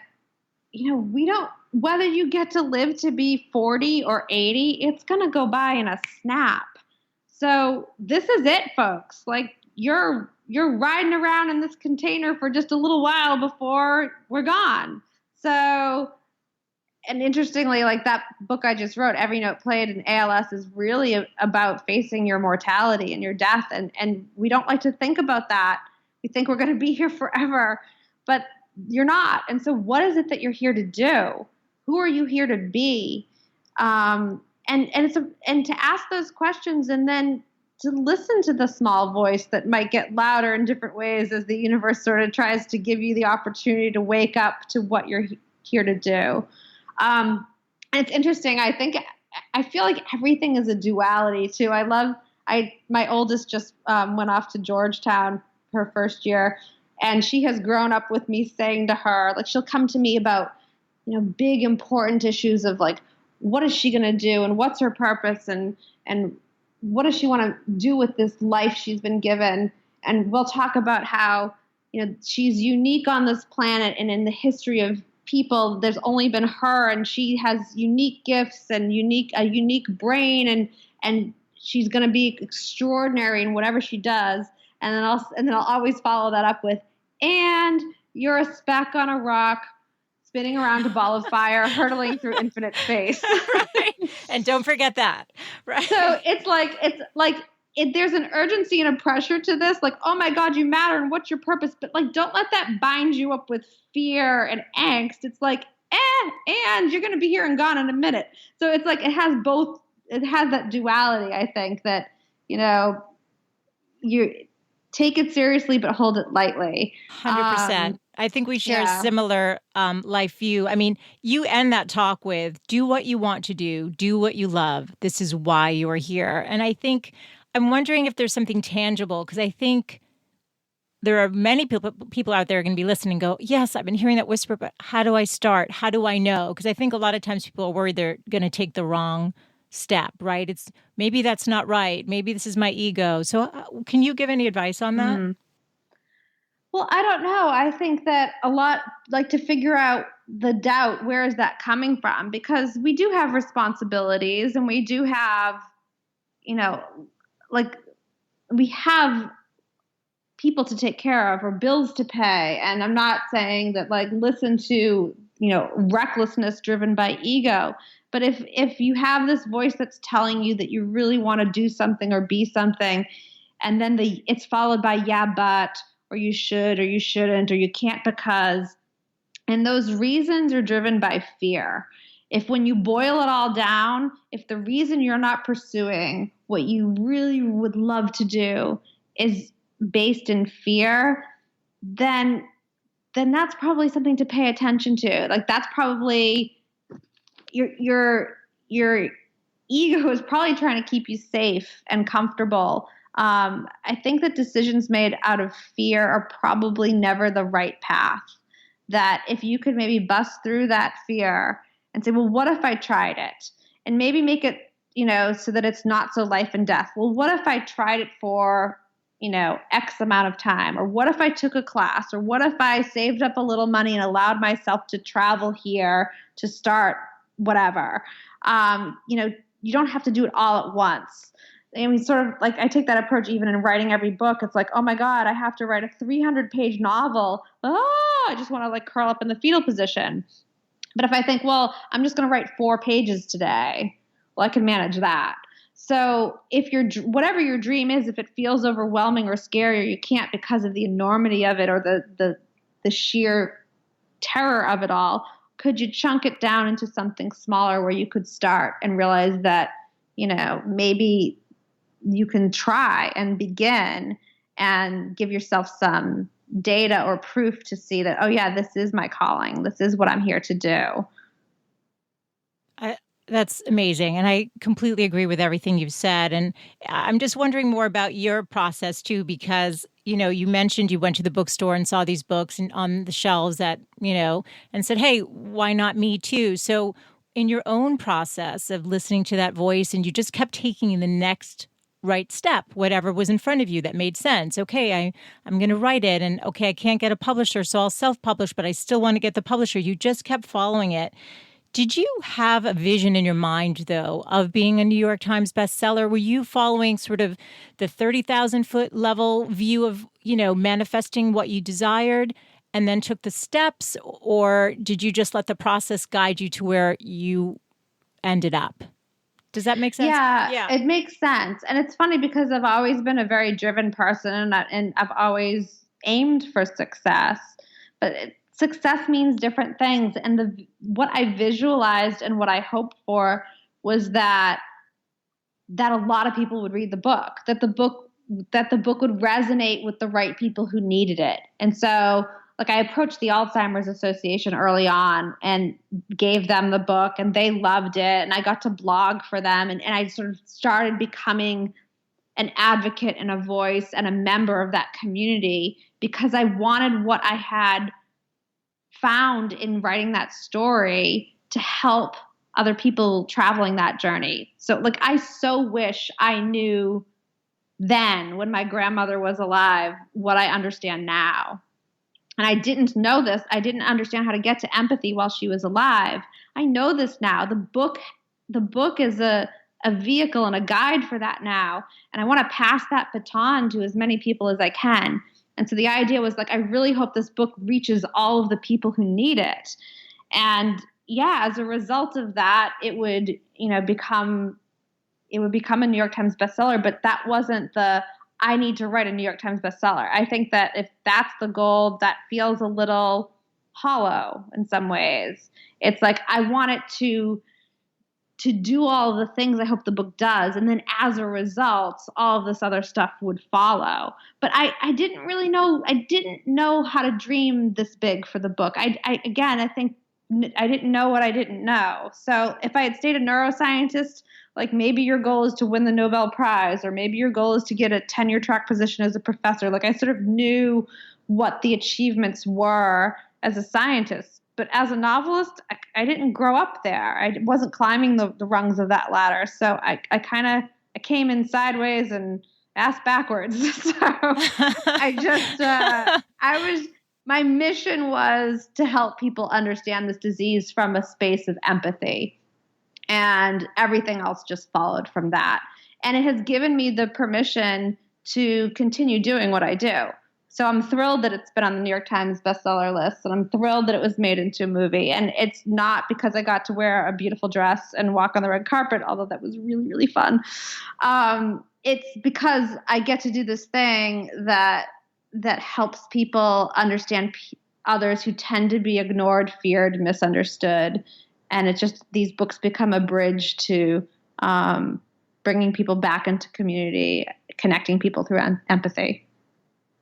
we don't, whether you get to live to be 40 or 80, it's going to go by in a snap. So this is it, folks. Like, you're riding around in this container for just a little while before we're gone. So, and interestingly, like that book I just wrote, Every Note Played in ALS, is really about facing your mortality and your death. And we don't like to think about that. We think we're going to be here forever, but you're not. And so what is it that you're here to do? Who are you here to be? And to ask those questions, and then to listen to the small voice that might get louder in different ways as the universe sort of tries to give you the opportunity to wake up to what you're here to do. And it's interesting. I feel like everything is a duality too. My oldest just went off to Georgetown her first year, and she has grown up with me saying to her, like, she'll come to me about, big important issues of like, what is she going to do and what's her purpose and what does she want to do with this life she's been given? And we'll talk about how, she's unique on this planet, and in the history of people, there's only been her, and she has unique gifts and a unique brain, and she's going to be extraordinary in whatever she does. And then I'll always follow that up with, and you're a speck on a rock, spinning around a ball of fire, hurtling through infinite space. Right. And don't forget that. Right. So it's like there's an urgency and a pressure to this, like, oh my God, you matter, and what's your purpose? But like, don't let that bind you up with fear and angst. It's like, and you're going to be here and gone in a minute. So it's like, it has that duality. I think that, you take it seriously, but hold it lightly. 100%. I think we share a similar life view. I mean, you end that talk with, do what you want to do what you love. This is why you are here. And I think, I'm wondering if there's something tangible, because I think there are many people out there are going to be listening and go, yes, I've been hearing that whisper, but how do I start? How do I know? Because I think a lot of times people are worried they're going to take the wrong step, right? It's maybe that's not right. Maybe this is my ego. So can you give any advice on that? Mm-hmm. Well, I don't know. I think that a lot, like, to figure out the doubt, where is that coming from? Because we do have responsibilities, and we do have, like, we have people to take care of or bills to pay. And I'm not saying that, like, listen to, recklessness driven by ego. But if you have this voice that's telling you that you really want to do something or be something, and then it's followed by, yeah, but, or you should, or you shouldn't, or you can't because, and those reasons are driven by fear. If when you boil it all down, if the reason you're not pursuing what you really would love to do is based in fear, then that's probably something to pay attention to. Like, that's probably your ego is probably trying to keep you safe and comfortable. I think that decisions made out of fear are probably never the right path. That if you could maybe bust through that fear and say, well, what if I tried it? And maybe make it, so that it's not so life and death. Well, what if I tried it for, X amount of time? Or what if I took a class? Or what if I saved up a little money and allowed myself to travel here to start whatever? You don't have to do it all at once. I mean, sort of like, I take that approach even in writing every book. It's like, oh my God, I have to write a 300-page novel. I just want to, like, curl up in the fetal position. But if I think, well, I'm just going to write 4 pages today, well, I can manage that. So if whatever your dream is, if it feels overwhelming or scary, or you can't because of the enormity of it or the sheer terror of it all, could you chunk it down into something smaller where you could start and realize that, maybe you can try and begin and give yourself some data or proof to see that, oh yeah, this is my calling. This is what I'm here to do. That's amazing. And I completely agree with everything you've said. And I'm just wondering more about your process too, because, you mentioned you went to the bookstore and saw these books and on the shelves and said, hey, why not me too? So in your own process of listening to that voice, and you just kept taking the next right step, whatever was in front of you that made sense. Okay, I'm going to write it. And okay, I can't get a publisher, so I'll self-publish, but I still want to get the publisher. You just kept following it. Did you have a vision in your mind, though, of being a New York Times bestseller? Were you following sort of the 30,000-foot level view of, manifesting what you desired and then took the steps? Or did you just let the process guide you to where you ended up? Does that make sense? Yeah, it makes sense. And it's funny because I've always been a very driven person and I've always aimed for success. But success means different things. And what I visualized and what I hoped for was that a lot of people would read the book, that the book would resonate with the right people who needed it. And so, like, I approached the Alzheimer's Association early on and gave them the book, and they loved it. And I got to blog for them, and I sort of started becoming an advocate and a voice and a member of that community because I wanted what I had found in writing that story to help other people traveling that journey. So, like, I so wish I knew then, when my grandmother was alive, what I understand now. And I didn't know this. I didn't understand how to get to empathy while she was alive. I know this now. The book is a vehicle and a guide for that now. And I want to pass that baton to as many people as I can. And so the idea was, like, I really hope this book reaches all of the people who need it. And yeah, as a result of that, it would, become a New York Times bestseller. But that wasn't I need to write a New York Times bestseller. I think that if that's the goal, that feels a little hollow in some ways. It's like, I want it to do all the things I hope the book does. And then as a result, all of this other stuff would follow. But I didn't really know, I didn't know how to dream this big for the book. I think I didn't know what I didn't know. So if I had stayed a neuroscientist, like, maybe your goal is to win the Nobel Prize, or maybe your goal is to get a tenure track position as a professor. Like, I sort of knew what the achievements were as a scientist. But as a novelist, I didn't grow up there. I wasn't climbing the rungs of that ladder. So I came in sideways and ass backwards. So my mission was to help people understand this disease from a space of empathy. And everything else just followed from that. And it has given me the permission to continue doing what I do. So I'm thrilled that it's been on the New York Times bestseller list, and I'm thrilled that it was made into a movie. And it's not because I got to wear a beautiful dress and walk on the red carpet, although that was really, really fun. It's because I get to do this thing that helps people understand others who tend to be ignored, feared, misunderstood. And it's just, these books become a bridge to bringing people back into community, connecting people through empathy.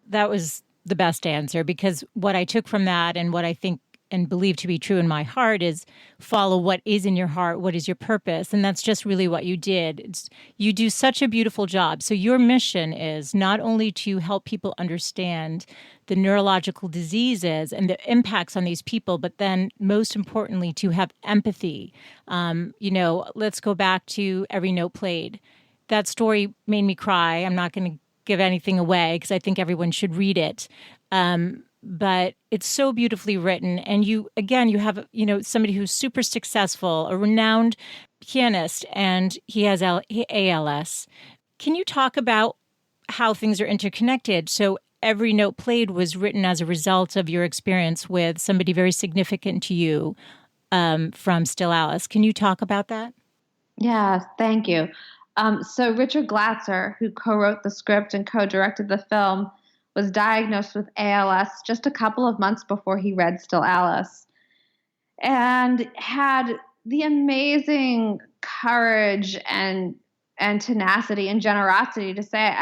That was the best answer, because what I took from that, and what I think and believe to be true in my heart, is follow what is in your heart, what is your purpose. And that's just really what you did. You do such a beautiful job. So your mission is not only to help people understand the neurological diseases and the impacts on these people, but then most importantly, to have empathy. Let's go back to Every Note Played. That story made me cry. I'm not going to give anything away because I think everyone should read it. But it's so beautifully written. And you have, somebody who's super successful, a renowned pianist, and he has ALS. Can you talk about how things are interconnected? So Every Note Played was written as a result of your experience with somebody very significant to you from Still Alice. Can you talk about that? Yeah, thank you. So Richard Glatzer, who co-wrote the script and co-directed the film, was diagnosed with ALS just a couple of months before he read Still Alice, and had the amazing courage and tenacity and generosity to say,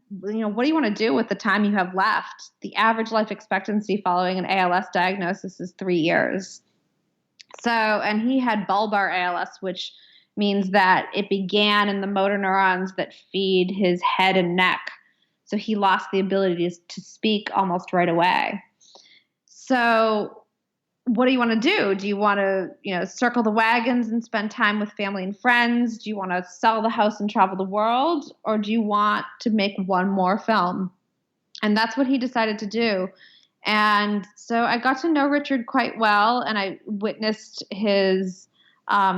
what do you want to do with the time you have left? The average life expectancy following an ALS diagnosis is 3 years. So, and he had bulbar ALS, which means that it began in the motor neurons that feed his head and neck. So he lost the ability to speak almost right away. So what do you want to do? Do you want to, circle the wagons and spend time with family and friends? Do you want to sell the house and travel the world? Or do you want to make one more film? And that's what he decided to do. And so I got to know Richard quite well, and I witnessed his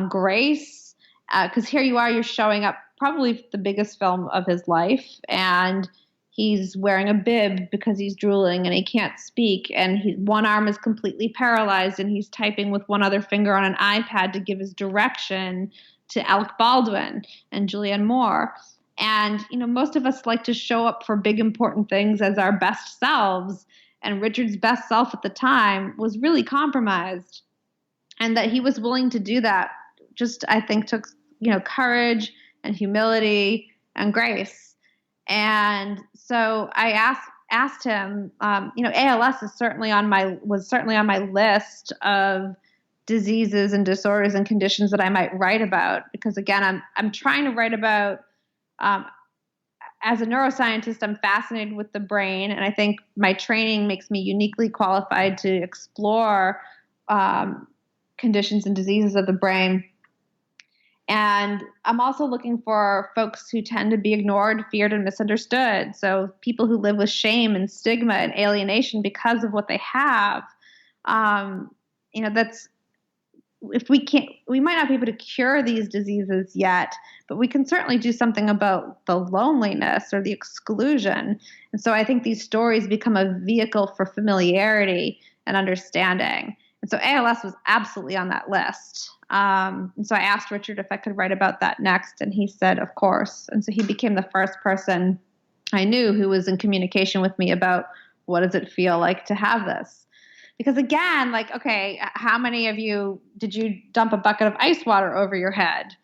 grace, because here you are, you're showing up probably the biggest film of his life, and he's wearing a bib because he's drooling and he can't speak, and one arm is completely paralyzed, and he's typing with one other finger on an iPad to give his direction to Alec Baldwin and Julianne Moore. And, most of us like to show up for big, important things as our best selves. And Richard's best self at the time was really compromised. And that he was willing to do that just, I think, took, courage and humility and grace. And so I asked him, ALS was certainly on my list of diseases and disorders and conditions that I might write about. Because again, I'm trying to write about, as a neuroscientist, I'm fascinated with the brain, and I think my training makes me uniquely qualified to explore conditions and diseases of the brain. And I'm also looking for folks who tend to be ignored, feared, and misunderstood. So people who live with shame and stigma and alienation because of what they have. That's, if we might not be able to cure these diseases yet, but we can certainly do something about the loneliness or the exclusion. And so I think these stories become a vehicle for familiarity and understanding. And so ALS was absolutely on that list. And so I asked Richard if I could write about that next, and he said, of course. And so he became the first person I knew who was in communication with me about what does it feel like to have this. Because again, okay, how many of you, did you dump a bucket of ice water over your head?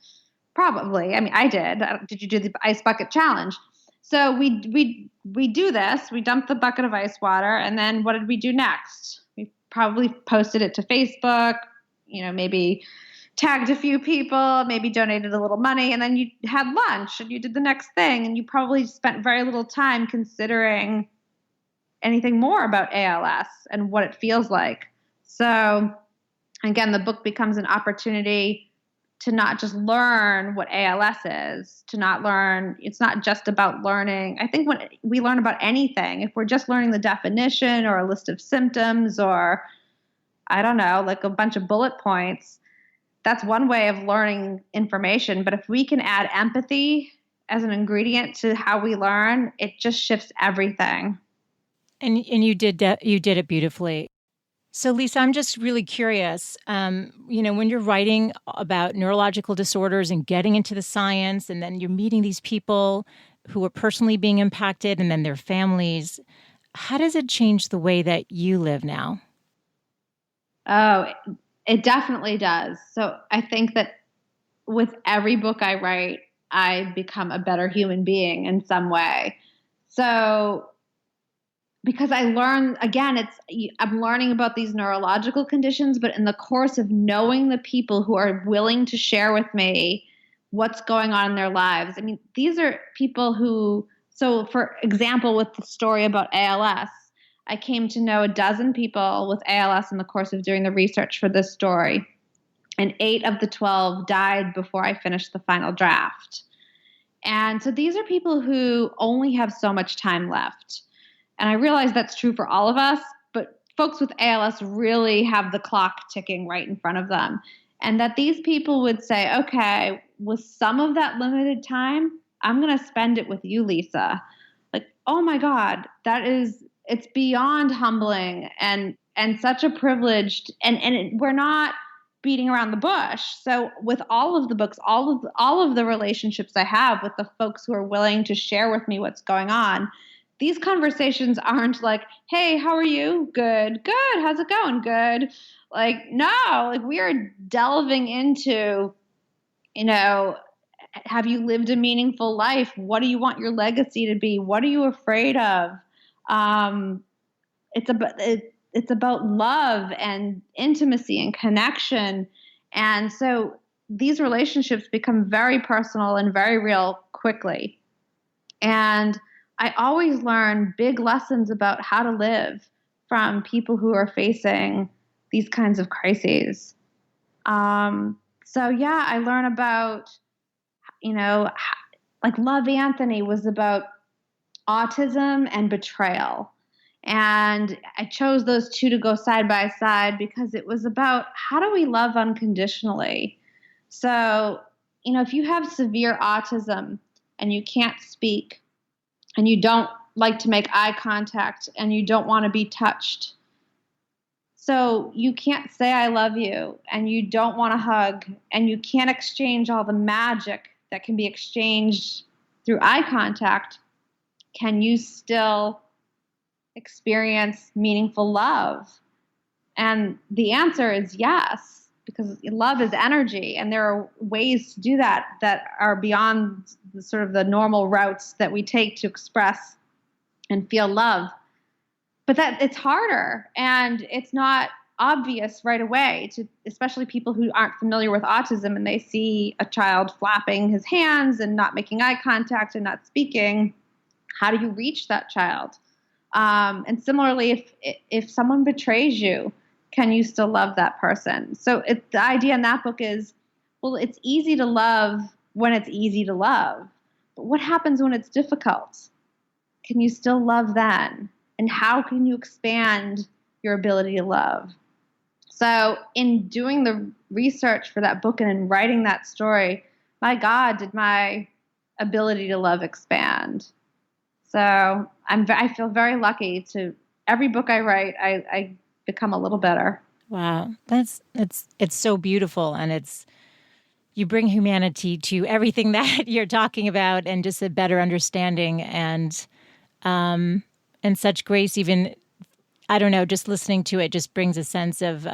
Probably. I mean, I did. Did you do the ice bucket challenge? So we do this. We dump the bucket of ice water, and then what did we do next? We probably posted it to Facebook, maybe tagged a few people, maybe donated a little money, and then you had lunch and you did the next thing, and you probably spent very little time considering anything more about ALS and what it feels like. So again, the book becomes an opportunity to not just learn what ALS is, to not learn, it's not just about learning. I think when we learn about anything, if we're just learning the definition or a list of symptoms or, I don't know, like a bunch of bullet points, that's one way of learning information. But if we can add empathy as an ingredient to how we learn, it just shifts everything. And you did it beautifully. So Lisa, I'm just really curious, when you're writing about neurological disorders and getting into the science, and then you're meeting these people who are personally being impacted and then their families, how does it change the way that you live now? Oh, it definitely does. So I think that with every book I write, I become a better human being in some way. So because I learn, again, I'm learning about these neurological conditions, but in the course of knowing the people who are willing to share with me what's going on in their lives. I mean, these are people who, so for example, with the story about ALS, I came to know a dozen people with ALS in the course of doing the research for this story. And 8 of the 12 died before I finished the final draft. And so these are people who only have so much time left. And I realize that's true for all of us, but folks with ALS really have the clock ticking right in front of them. And that these people would say, okay, with some of that limited time, I'm going to spend it with you, Lisa. Like, oh my God, it's beyond humbling and such a privilege. We're not beating around the bush. So with all of the books, all of the relationships I have with the folks who are willing to share with me what's going on, these conversations aren't like, hey, how are you? Good. How's it going? Good. Like, no, like we are delving into, Have you lived a meaningful life? What do you want your legacy to be? What are you afraid of? Um, it's about love and intimacy and connection. And so these relationships become very personal and very real quickly. And I always learn big lessons about how to live from people who are facing these kinds of crises. So yeah, I learn about, like Love Anthony was about autism and betrayal. And I chose those two to go side by side because it was about how do we love unconditionally. So, if you have severe autism and you can't speak and you don't like to make eye contact and you don't want to be touched, so you can't say I love you and you don't want to hug and you can't exchange all the magic that can be exchanged through eye contact, can you still experience meaningful love? And the answer is yes, because love is energy, and there are ways to do that are beyond the normal routes that we take to express and feel love. But that it's harder, and it's not obvious right away to especially people who aren't familiar with autism, and they see a child flapping his hands and not making eye contact and not speaking. How do you reach that child? And similarly, if someone betrays you, can you still love that person? So the idea in that book is, well, it's easy to love when it's easy to love. But what happens when it's difficult? Can you still love then? And how can you expand your ability to love? So in doing the research for that book and in writing that story, my God, did my ability to love expand. So I feel very lucky to every book I write, I become a little better. Wow. It's so beautiful. And you bring humanity to everything that you're talking about, and just a better understanding and such grace. Even, I don't know, just listening to it just brings a sense of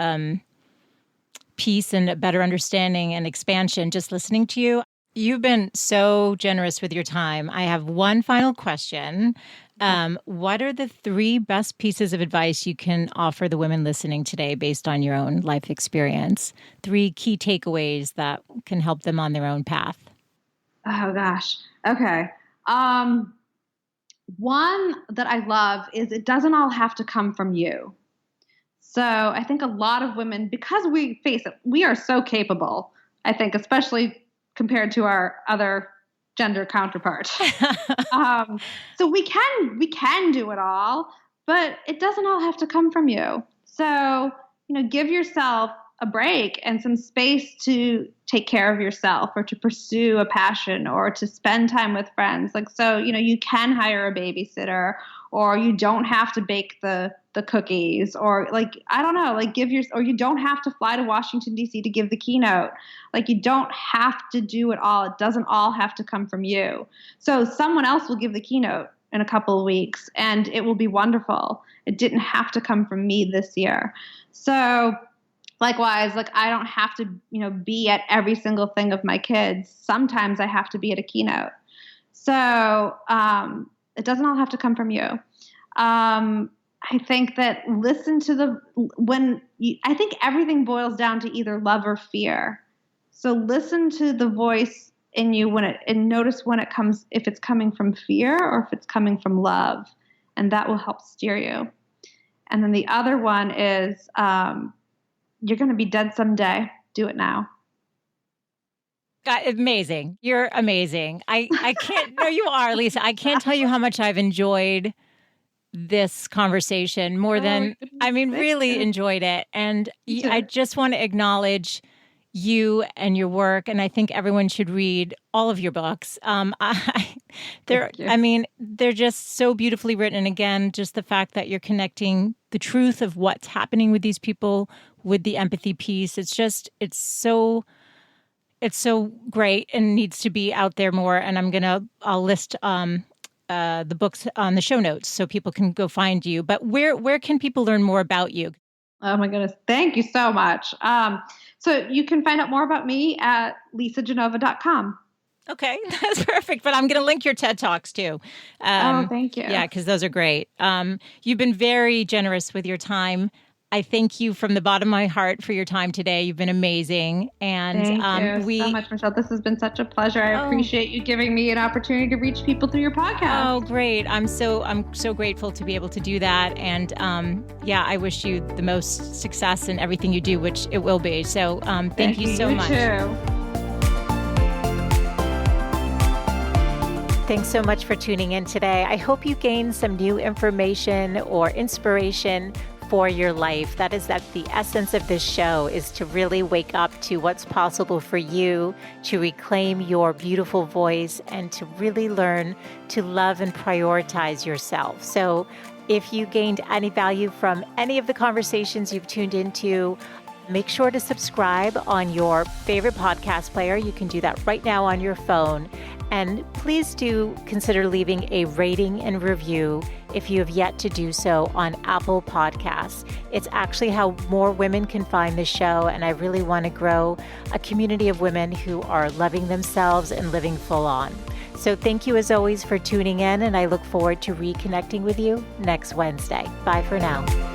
peace and a better understanding and expansion. Just listening to you. You've been so generous with your time. I have one final question. What are the 3 best pieces of advice you can offer the women listening today based on your own life experience? 3 key takeaways that can help them on their own path. Oh, gosh. Okay. One that I love is it doesn't all have to come from you. So I think a lot of women, because we face it, we are so capable, I think, especially compared to our other gender counterpart. So we can do it all, but it doesn't all have to come from you. So, give yourself a break and some space to take care of yourself, or to pursue a passion, or to spend time with friends. So, you can hire a babysitter, or you don't have to bake the cookies, or I don't know, or you don't have to fly to Washington, D.C. to give the keynote. You don't have to do it all. It doesn't all have to come from you. So someone else will give the keynote in a couple of weeks and it will be wonderful. It didn't have to come from me this year. So likewise, I don't have to, be at every single thing of my kids. Sometimes I have to be at a keynote. So it doesn't all have to come from you. I think that I think everything boils down to either love or fear. So listen to the voice in you and notice if it's coming from fear or if it's coming from love, and that will help steer you. And then the other one is, you're going to be dead someday. Do it now. Amazing. You're amazing. I can't, no, you are, Lisa. I can't tell you how much I've enjoyed this conversation really enjoyed it. And I just want to acknowledge you and your work. And I think everyone should read all of your books. They're just so beautifully written. And again, just the fact that you're connecting the truth of what's happening with these people with the empathy piece. It's so great and needs to be out there more. And I'll list the books on the show notes so people can go find you. But where can people learn more about you? Oh my goodness. Thank you so much. So you can find out more about me at lisagenova.com. Okay, that's perfect. But I'm going to link your TED Talks too. Thank you. Yeah, because those are great. You've been very generous with your time. I thank you from the bottom of my heart for your time today. You've been amazing. And Thank you so much, Michelle. This has been such a pleasure. I appreciate you giving me an opportunity to reach people through your podcast. Oh, great. I'm so grateful to be able to do that. And I wish you the most success in everything you do, which it will be. So thank you so much. Too. Thanks so much for tuning in today. I hope you gained some new information or inspiration for your life. That the essence of this show is to really wake up to what's possible for you, to reclaim your beautiful voice, and to really learn to love and prioritize yourself. So if you gained any value from any of the conversations you've tuned into, make sure to subscribe on your favorite podcast player. You can do that right now on your phone. And please do consider leaving a rating and review if you have yet to do so on Apple Podcasts. It's actually how more women can find the show, and I really want to grow a community of women who are loving themselves and living full on. So thank you as always for tuning in, and I look forward to reconnecting with you next Wednesday. Bye for now.